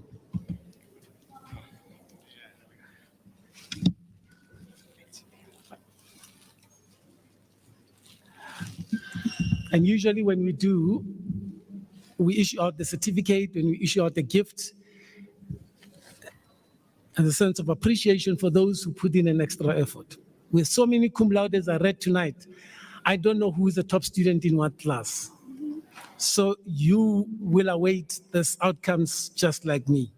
And usually when we do, we issue out the certificate, and we issue out the gift, and a sense of appreciation for those who put in an extra effort. With so many cum laudes I read tonight, I don't know who is a top student in what class. So you will await these outcomes just like me.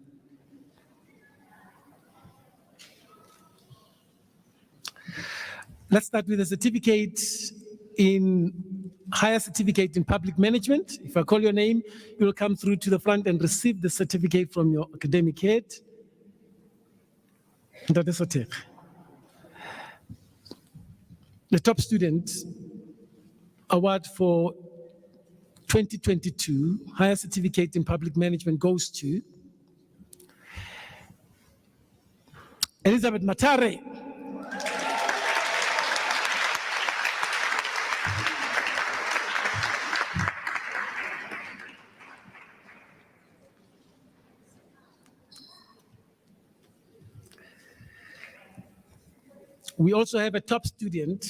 Let's start with a certificate higher certificate in public management. If I call your name, you will come through to the front and receive the certificate from your academic head. That is the top student award for 2022 higher certificate in public management goes to Elizabeth Matare. We also have a top student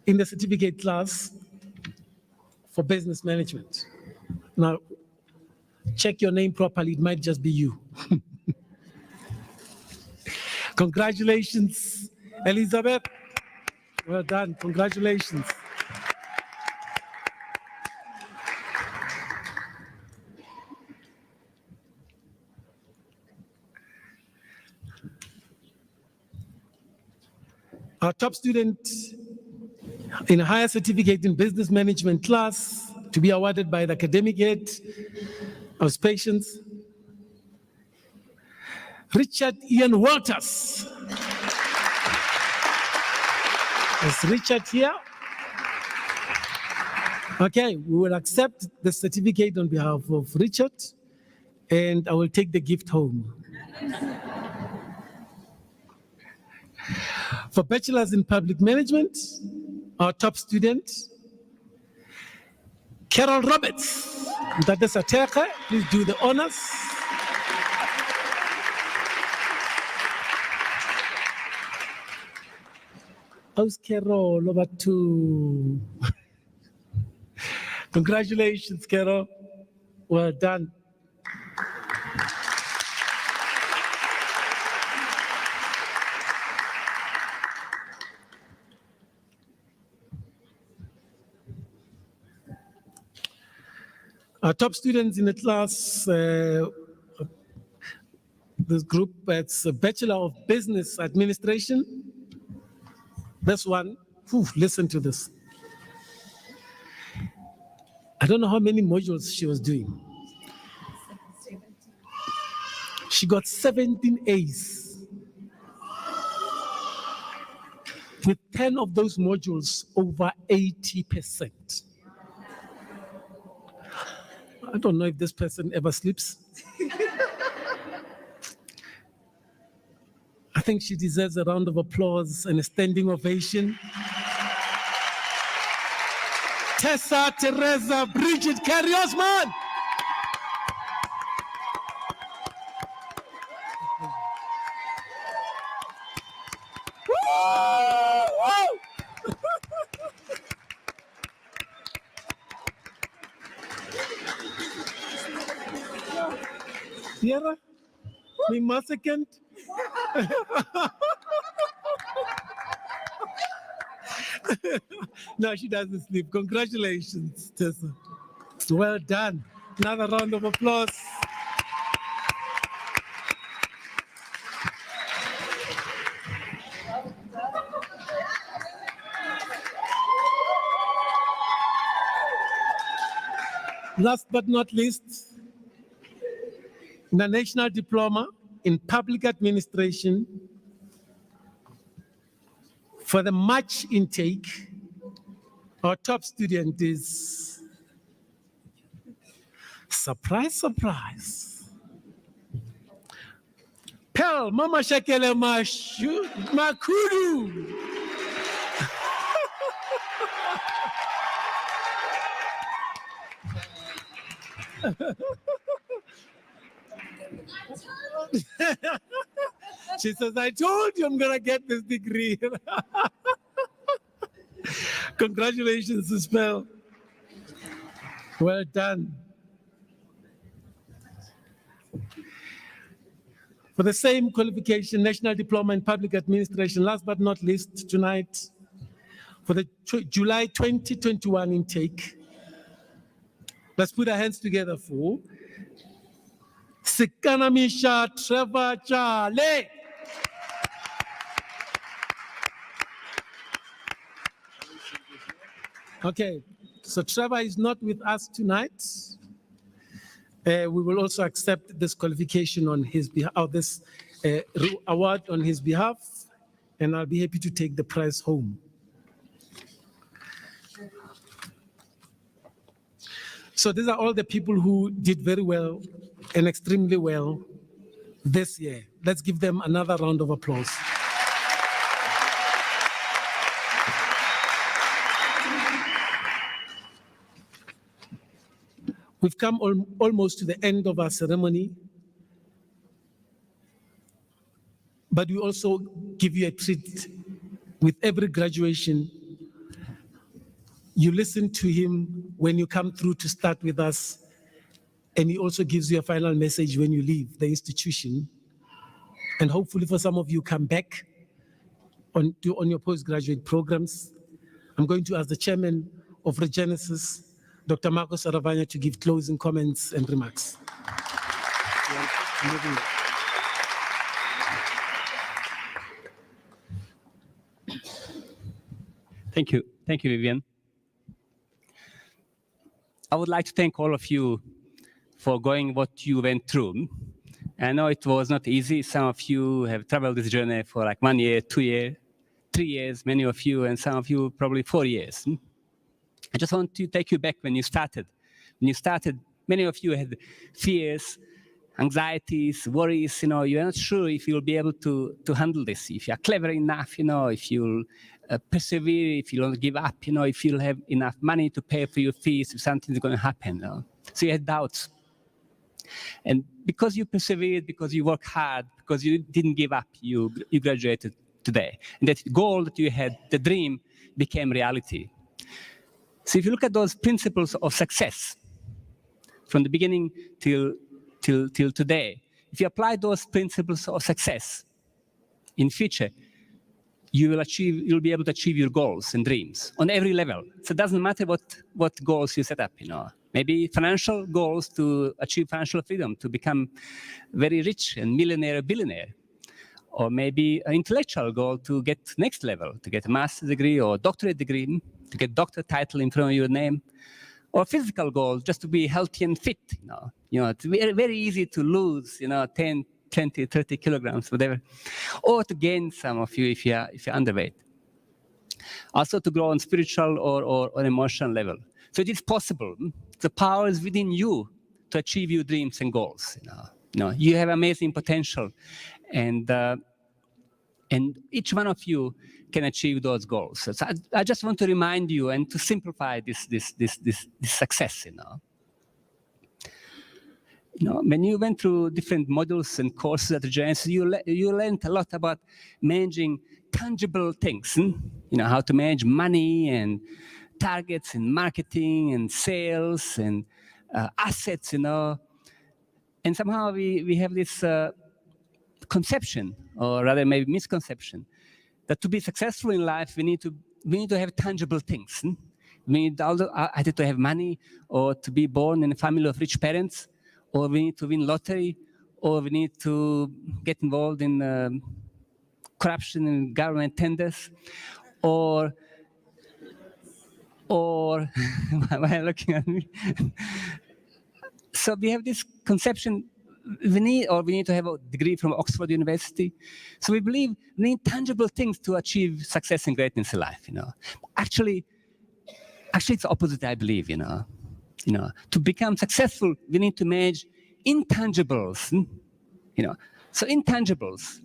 in the certificate class for business management. Now, check your name properly, it might just be you. Congratulations, Elizabeth. Well done, congratulations. Our top student in a higher certificate in business management class to be awarded by the academic head of patients, Richard Ian Walters. Is Richard here? Okay, we will accept the certificate on behalf of Richard, and I will take the gift home. For bachelors in public management, our top student, Carol Roberts. That is a Ateka, please do the honors. How's Carol? Over to. Congratulations, Carol. Well done. Our top students in the class, this group, it's a Bachelor of Business Administration. This one, listen to this. I don't know how many modules she was doing. She got 17 A's. With 10 of those modules, over 80%. I don't know if this person ever sleeps. I think she deserves a round of applause and a standing ovation. Tessa Teresa Bridget Carriosman. Sierra, me massacred. No, she doesn't sleep. Congratulations, Tessa. Well done. Another round of applause. Last but not least, the National Diploma in Public Administration for the March intake, our top student is, surprise, surprise, Pearl Mama Shakele Makudu. She says, I told you I'm going to get this degree. Congratulations, Ms. Pearl. Well done. For the same qualification, National Diploma in Public Administration, last but not least, tonight, for the July 2021 intake, let's put our hands together for Sikanamisha Trevor Chale. Okay, so Trevor is not with us tonight. We will also accept this qualification on his behalf, this award on his behalf, and I'll be happy to take the prize home. So these are all the people who did very well and extremely well this year. Let's give them another round of applause. We've come almost to the end of our ceremony, but we also give you a treat. With every graduation, you listen to him when you come through to start with us, and he also gives you a final message when you leave the institution. And hopefully for some of you come back on your postgraduate programs. I'm going to ask the chairman of Regenesys, Dr. Marcos Aravanya, to give closing comments and remarks. Thank you, Vivian. I would like to thank all of you for going what you went through. I know it was not easy. Some of you have traveled this journey for like 1 year, 2 years, 3 years, many of you, and some of you probably 4 years. I just want to take you back when you started. When you started, many of you had fears, anxieties, worries. You know, you're not sure if you'll be able to handle this. If you're clever enough, you know, if you'll persevere, if you don't give up, you know, if you'll have enough money to pay for your fees, if something's going to happen. You know? So you had doubts. And because you persevered, because you worked hard, because you didn't give up, you graduated today. And that goal that you had, the dream, became reality. So if you look at those principles of success, from the beginning till today, if you apply those principles of success in future, you'll be able to achieve your goals and dreams on every level. So it doesn't matter what goals you set up, you know. Maybe financial goals to achieve financial freedom, to become very rich and millionaire, billionaire. Or maybe an intellectual goal to get next level, to get a master's degree or doctorate degree, to get doctor title in front of your name. Or physical goal, just to be healthy and fit, you know. It's very, very easy to lose, 10, 20, 30 kilograms, whatever. Or to gain some of you if you're underweight. Also to grow on spiritual or emotional level. So it is possible. The power is within you to achieve your dreams and goals. You have amazing potential, and each one of you can achieve those goals. So I just want to remind you and to simplify this success. When you went through different modules and courses at Regenesys, you learned a lot about managing tangible things. How to manage money and targets and marketing and sales and assets. And somehow we have this conception, or rather maybe misconception, that to be successful in life we need to have tangible things. We need either to have money, or to be born in a family of rich parents, or we need to win lottery, or we need to get involved in corruption in government tenders, or why are you looking at me? So we have this conception, we need to have a degree from Oxford University. So we believe we need tangible things to achieve success and greatness in life, Actually, it's the opposite, I believe, To become successful, we need to manage intangibles, So intangibles.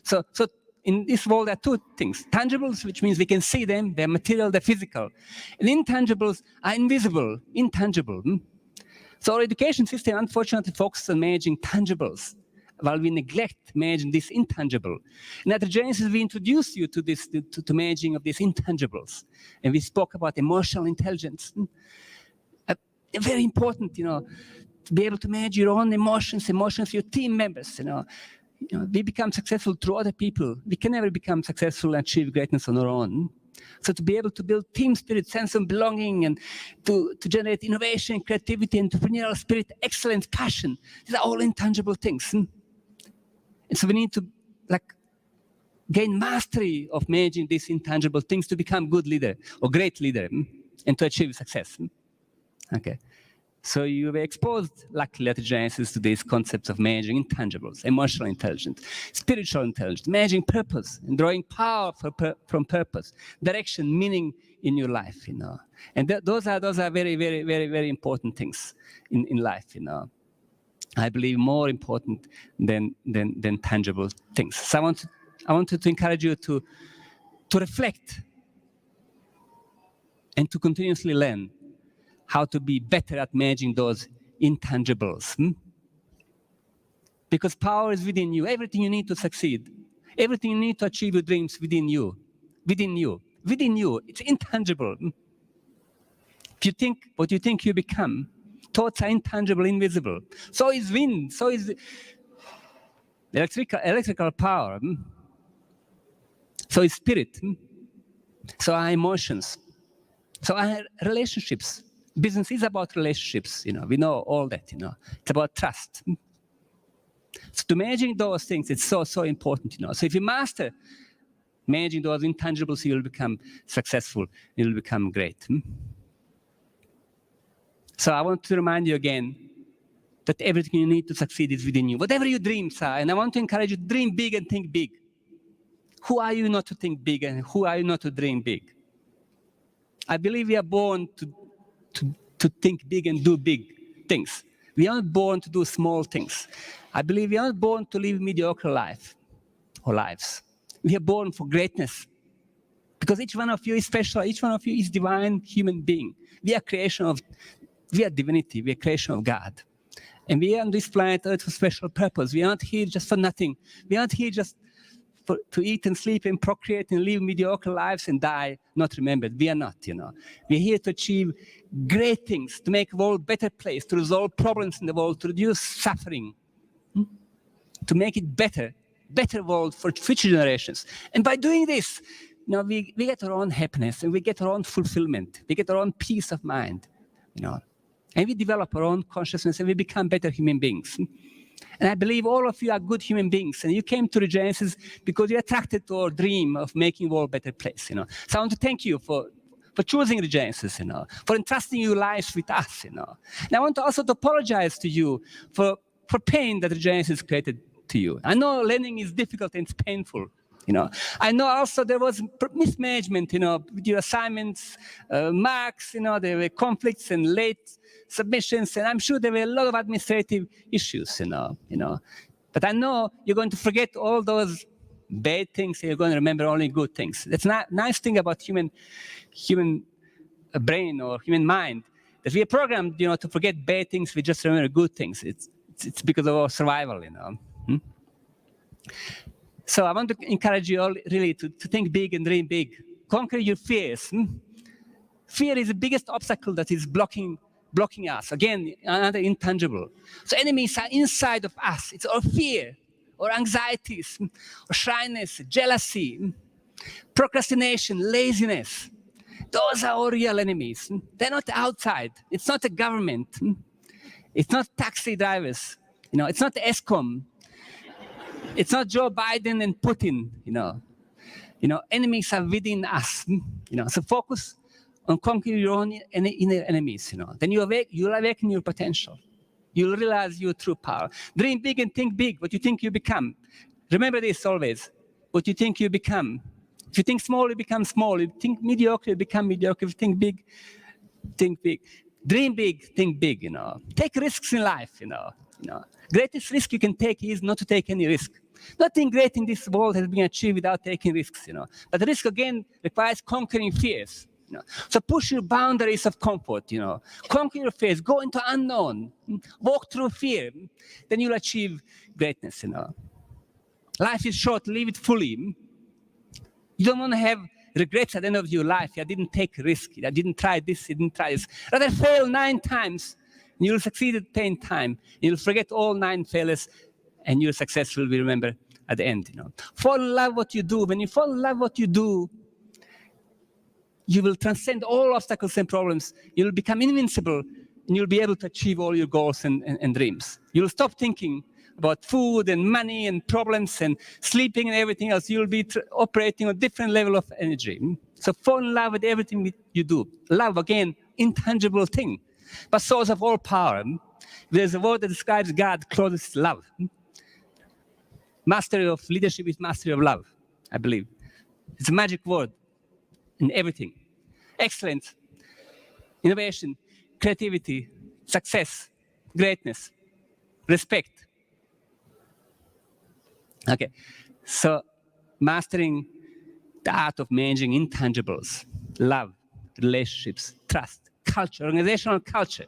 So in this world, there are two things. Tangibles, which means we can see them, they're material, they're physical. And intangibles are invisible, intangible. So our education system, unfortunately, focuses on managing tangibles, while we neglect managing this intangible. And at Regenesys, we introduced you to this, to managing of these intangibles. And we spoke about emotional intelligence. Very important, to be able to manage your own emotions, your team members, we become successful through other people. We can never become successful and achieve greatness on our own. So to be able to build team spirit, sense of belonging, and to generate innovation, creativity, entrepreneurial spirit, excellence, passion, these are all intangible things. And so we need to gain mastery of managing these intangible things to become good leader or great leader and to achieve success. Okay. So you were exposed, luckily, at Regenesys to these concepts of managing intangibles, emotional intelligence, spiritual intelligence, managing purpose, and drawing power from purpose, direction, meaning in your life, And those are very, very, very, very important things in life, I believe more important than tangible things. So I wanted to encourage you to reflect and to continuously learn how to be better at managing those intangibles. Because power is within you. Everything you need to succeed, everything you need to achieve your dreams within you. Within you. It's intangible. If you think what you think you become, thoughts are intangible, invisible. So is wind, so is electrical power. So is spirit. So are emotions. So are relationships. Business is about relationships, we know all that, It's about trust. So to managing those things, it's so important, So if you master managing those intangibles, you will become successful, you will become great. So I want to remind you again that everything you need to succeed is within you. Whatever your dreams are, and I want to encourage you to dream big and think big. Who are you not to think big, and who are you not to dream big? I believe we are born to think big and do big things. We aren't born to do small things. I believe we aren't born to live mediocre life or lives. We are born for greatness. Because each one of you is special. Each one of you is divine human being. We are divinity. We are creation of God. And we are on this planet Earth for special purpose. We aren't here just for nothing. We aren't here just to eat and sleep and procreate and live mediocre lives and die not remembered. We are not, We're here to achieve great things, to make the world a better place, to resolve problems in the world, to reduce suffering, to make it better world for future generations. And by doing this, we get our own happiness and we get our own fulfillment. We get our own peace of mind, And we develop our own consciousness and we become better human beings. And I believe all of you are good human beings. And you came to Regenesys because you're attracted to our dream of making the world a better place, So I want to thank you for choosing Regenesys, for entrusting your lives with us, And I want to also apologize to you for pain that Regenesys created to you. I know learning is difficult and it's painful, I know also there was mismanagement, with your assignments, marks, there were conflicts and late submissions, and I'm sure there were a lot of administrative issues, But I know you're going to forget all those bad things and you're going to remember only good things. That's not nice thing about human brain or human mind, that we are programmed, to forget bad things, we just remember good things. It's because of our survival, So I want to encourage you all really to think big and dream big. Conquer your fears. Fear is the biggest obstacle that is blocking us. Again, another intangible. So enemies are inside of us. It's our fear, or anxieties, or shyness, jealousy, procrastination, laziness. Those are our real enemies. They're not outside. It's not the government. It's not taxi drivers. It's not the ESCOM. It's not Joe Biden and Putin. Enemies are within us. So focus on conquering your own inner enemies. Then you'll awaken your potential. You'll realize your true power. Dream big and think big, what you think you become. Remember this always, what you think you become. If you think small, you become small. If you think mediocre, you become mediocre. If you think big, think big. Dream big, think big, you know. Take risks in life, you know. Greatest risk you can take is not to take any risk. Nothing great in this world has been achieved without taking risks, you know. But the risk, again, requires conquering fears. You know. So push your boundaries of comfort, you know. Conquer your fears, go into unknown, walk through fear. Then you'll achieve greatness, you know. Life is short, live it fully. You don't want to have regrets at the end of your life. I didn't take risk. I didn't try this, I didn't try this. Rather fail 9 times, and you'll succeed at 10 times. You'll forget all 9 failures, and your success will be remembered at the end, you know. Fall in love what you do. When you fall in love what you do, you will transcend all obstacles and problems. You'll become invincible, and you'll be able to achieve all your goals and dreams. You'll stop thinking about food and money and problems and sleeping and everything else. You'll be operating on a different level of energy. So fall in love with everything you do. Love, again, intangible thing, but source of all power. There's a word that describes God, closest love. Mastery of leadership is mastery of love, I believe. It's a magic word in everything. Excellence, innovation, creativity, success, greatness, respect. Okay, so mastering the art of managing intangibles, love, relationships, trust, culture, organizational culture.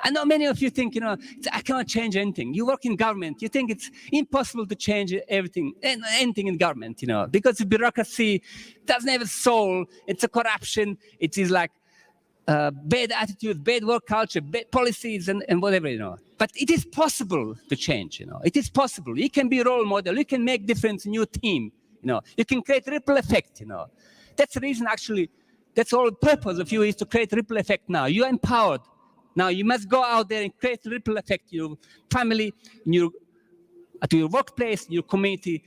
I know many of you think, you know, I cannot change anything. You work in government, you think it's impossible to change everything, anything in government, you know, because the bureaucracy doesn't have a soul. It's a corruption. It is like bad attitude, bad work culture, bad policies, and whatever, you know. But it is possible to change, you know. It is possible. You can be a role model. You can make difference in your team, you know. You can create ripple effect, you know. That's the reason, actually, that's all the purpose of you is to create ripple effect now. You're empowered. Now you must go out there and create ripple effect in your family, in your, to your workplace, your community,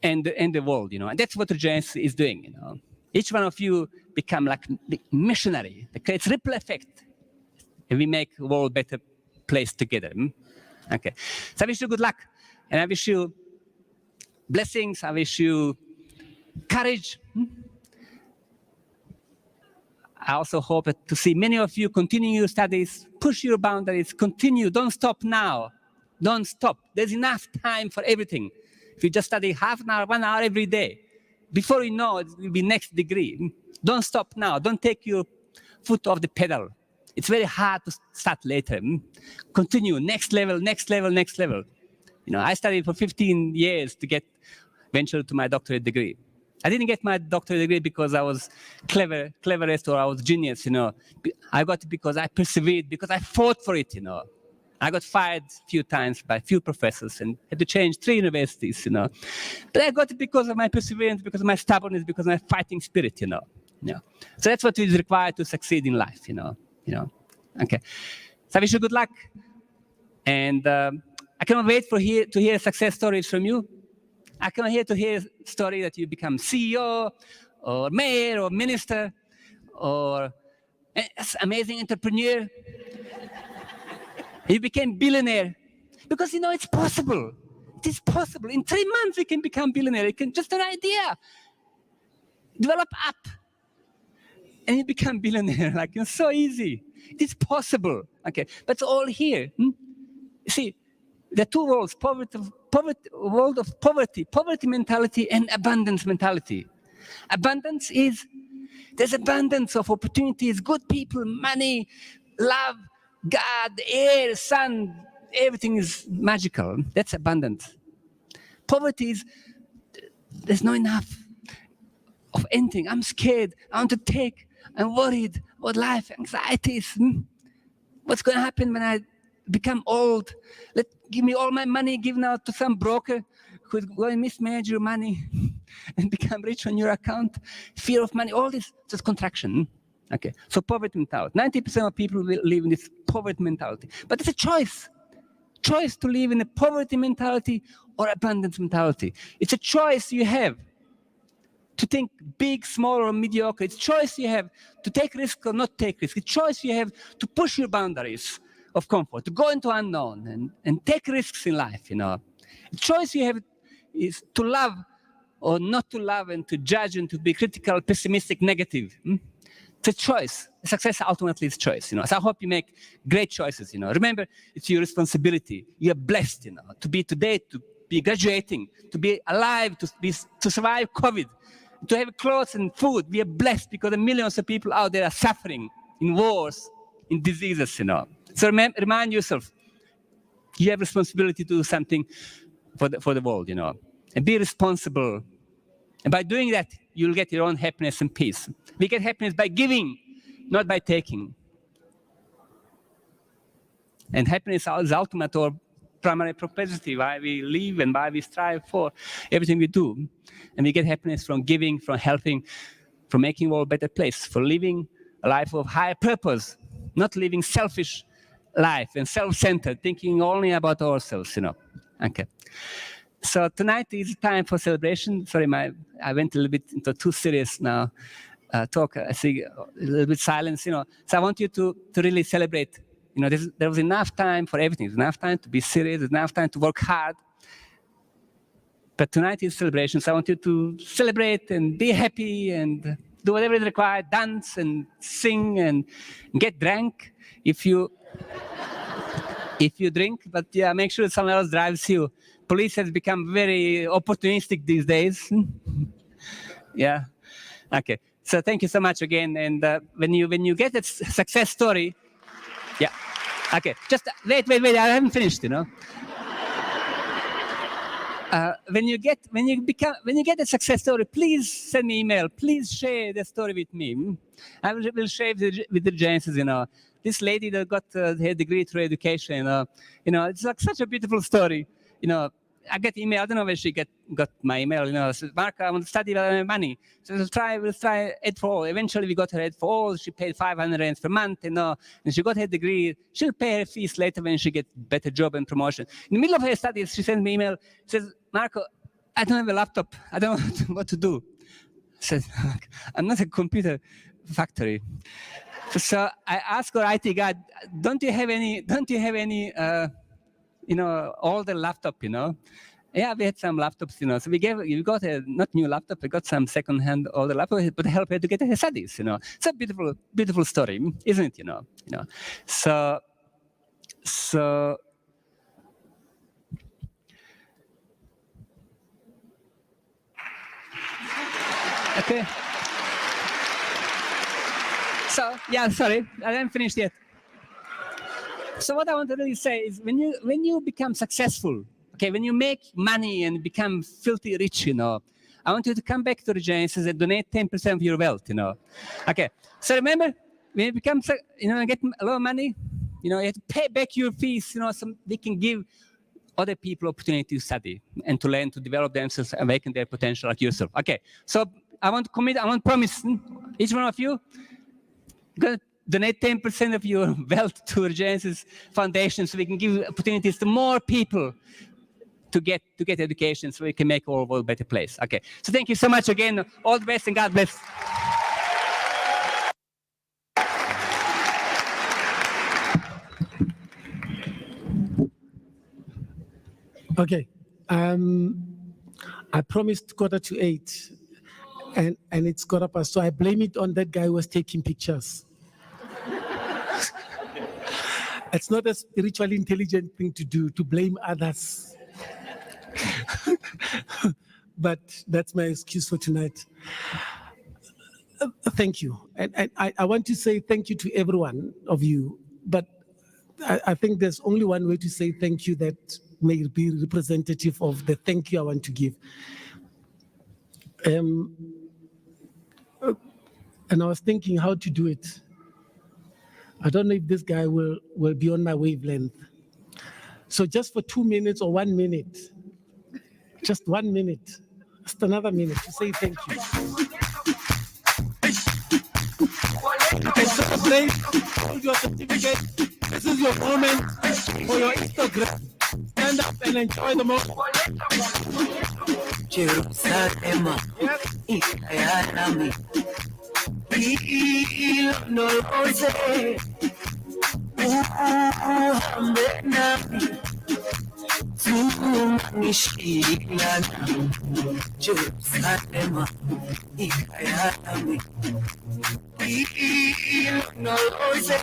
and the world, you know. And that's what Regenesys is doing, you know. Each one of you become like a missionary that creates ripple effect, and we make the world a better place together. Okay. So I wish you good luck, and I wish you blessings. I wish you courage. I also hope to see many of you continue your studies, push your boundaries, continue. Don't stop now. Don't stop. There's enough time for everything. If you just study half an hour, 1 hour every day, before you know it will be next degree. Don't stop now. Don't take your foot off the pedal. It's very hard to start later. Continue. Next level, next level, next level. You know, I studied for 15 years to get venture to my doctorate degree. I didn't get my doctorate degree because I was cleverest or I was genius, you know. I got it because I persevered, because I fought for it, you know. I got fired a few times by a few professors and had to change 3 universities, you know. But I got it because of my perseverance, because of my stubbornness, because of my fighting spirit, you know. So that's what is required to succeed in life, you know. Okay. So I wish you good luck. And I cannot wait to hear success stories from you. I cannot wait to hear a story that you become CEO or mayor or minister or an amazing entrepreneur. You became billionaire. Because, you know, it's possible. It is possible. In 3 months, you can become billionaire. You can just an idea. Develop app. And you become billionaire. Like, it's so easy. It is possible. Okay. But it's all here. You see, there are 2 worlds, world of poverty mentality and abundance mentality. Abundance is, there's abundance of opportunities, good people, money, love, God, air, sun, everything is magical. That's abundance. Poverty is, there's not enough of anything. I'm scared. I want to take. I'm worried about life, anxieties. What's going to happen when I become old? Give me all my money given out to some broker who's going to mismanage your money and become rich on your account. Fear of money, all this, just contraction. Okay, so poverty mentality. 90% of people will live in this poverty mentality. But it's a choice. Choice to live in a poverty mentality or abundance mentality. It's a choice you have to think big, small, or mediocre. It's a choice you have to take risk or not take risk. It's a choice you have to push your boundaries of comfort, to go into unknown and take risks in life, The choice you have is to love or not to love, and to judge and to be critical, pessimistic, negative. It's a choice. Success ultimately is choice, So I hope you make great choices, Remember, it's your responsibility. You're blessed, to be today, to be graduating, to be alive, to survive COVID, to have clothes and food. We are blessed because the millions of people out there are suffering in wars, in diseases, So remind yourself, you have responsibility to do something for the world, And be responsible. And by doing that, you'll get your own happiness and peace. We get happiness by giving, not by taking. And happiness is ultimate or primary propensity, why we live and why we strive for everything we do. And we get happiness from giving, from helping, from making the world a better place, for living a life of higher purpose, not living selfish life and self-centered, thinking only about ourselves, Okay. So tonight is time for celebration. Sorry, I went a little bit into too serious now talk. I see a little bit silence, So I want you to really celebrate. There was enough time for everything. There's enough time to be serious. There's enough time to work hard. But tonight is celebration. So I want you to celebrate and be happy and do whatever is required. Dance and sing and get drunk if you drink. But yeah, make sure someone else drives you. Police has become very opportunistic these days. Yeah. Okay. So thank you so much again. And when you get a success story, yeah. Okay. Just wait. I haven't finished. When you get a success story, please send me email. Please share the story with me. I will share with the Regenesys. This lady that got her degree through education. It's like such a beautiful story. I get email. I don't know where she got my email. Says, Mark, I want to study money. So we'll try Ed for All. Eventually, we got her Ed for All. She paid 500 rands per month, and she got her degree. She'll pay her fees later when she gets better job and promotion. In the middle of her studies, she sent me email. Says, Marco, I don't have a laptop. I don't know what to do. I said, I'm not a computer factory. So I asked our IT guy, don't you have any older laptop, Yeah, we had some laptops, So we got a not new laptop, we got some second-hand older laptop, but help her to get her studies, It's a beautiful, beautiful story, isn't it, So okay. So yeah, sorry, I haven't finished yet. So what I want to really say is when you become successful, okay, when you make money and become filthy rich, I want you to come back to Regenesys and donate 10% of your wealth, Okay, so remember, when you become, get a lot of money, you have to pay back your fees, so they can give other people opportunity to study and to learn, to develop themselves, awaken their potential like yourself. Okay, so I want to promise each one of you, going to donate 10% of your wealth to Regenesys Foundation so we can give opportunities to more people to get education so we can make our world a better place. Okay, so thank you so much again. All the best and God bless. Okay. I promised 7:45, and it's 7:15, so I blame it on that guy who was taking pictures. It's not a spiritually intelligent thing to do, to blame others. But that's my excuse for tonight. Thank you. And I want to say thank you to every one of you, but I think there's only one way to say thank you that may be representative of the thank you I want to give. And I was thinking how to do it. I don't know if this guy will be on my wavelength. So just for 2 minutes or 1 minute, just 1 minute, just another minute to say thank you. And celebrate your certificate. This is your moment for your Instagram. Stand up and enjoy the moment. Jerusalem, Ikayalami, no Jose, uhambe nami zungishilana Jerusalema ikayami ilondoloze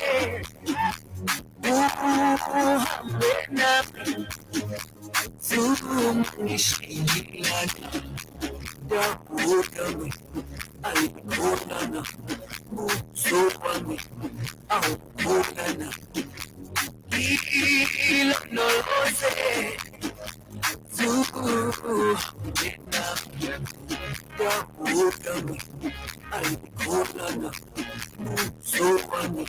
uhambe nami zungishilana Yakudami ayikudana usukwami awukudana ilondoloze zuhambe nami Yakudami ayikudana usukwami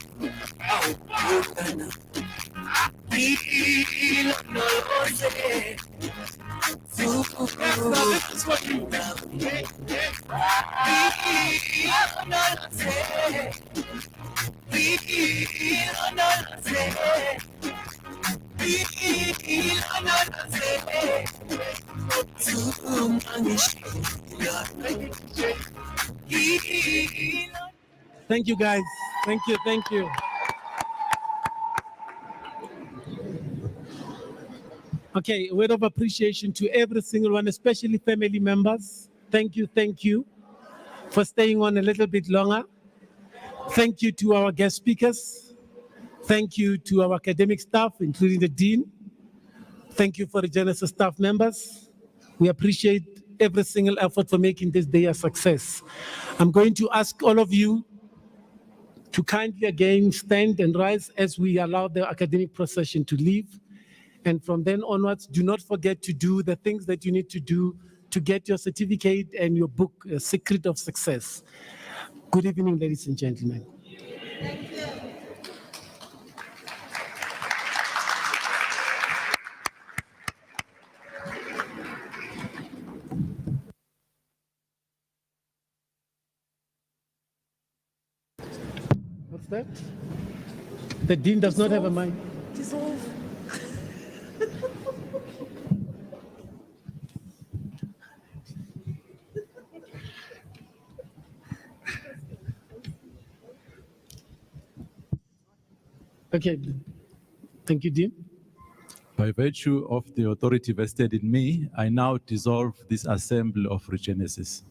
awukudana ilondoloze Thank you, guys. Thank you, thank you. Okay, a word of appreciation to every single one, especially family members. Thank you for staying on a little bit longer. Thank you to our guest speakers. Thank you to our academic staff, including the Dean. Thank you for the Regenesys staff members. We appreciate every single effort for making this day a success. I'm going to ask all of you to kindly again stand and rise as we allow the academic procession to leave. And from then onwards, do not forget to do the things that you need to do to get your certificate and your book, Secret of Success. Good evening, ladies and gentlemen. What's that? The Dean does not have a mic. Dissolve. Okay, thank you, Dean. By virtue of the authority vested in me, I now dissolve this assembly of Regenesys.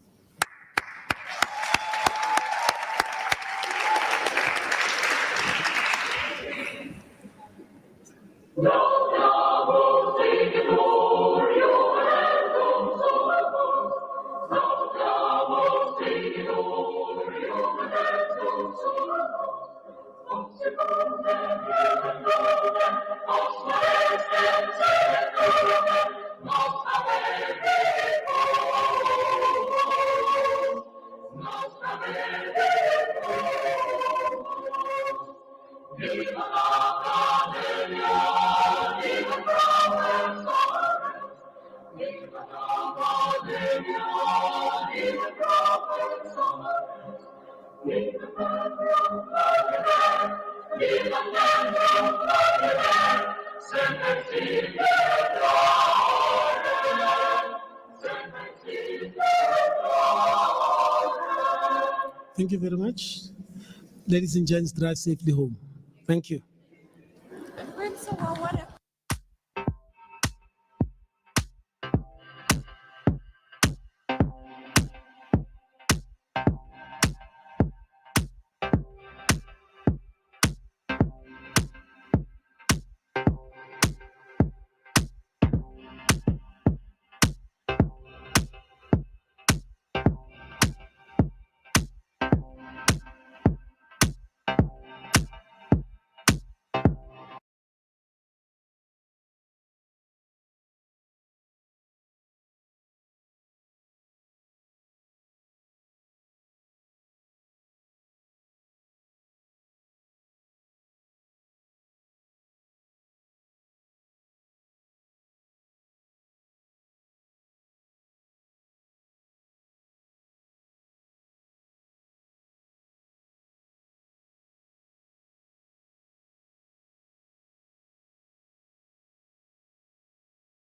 Thank you very much. Ladies and gents, drive safely home. Thank you. Went so well, whatever.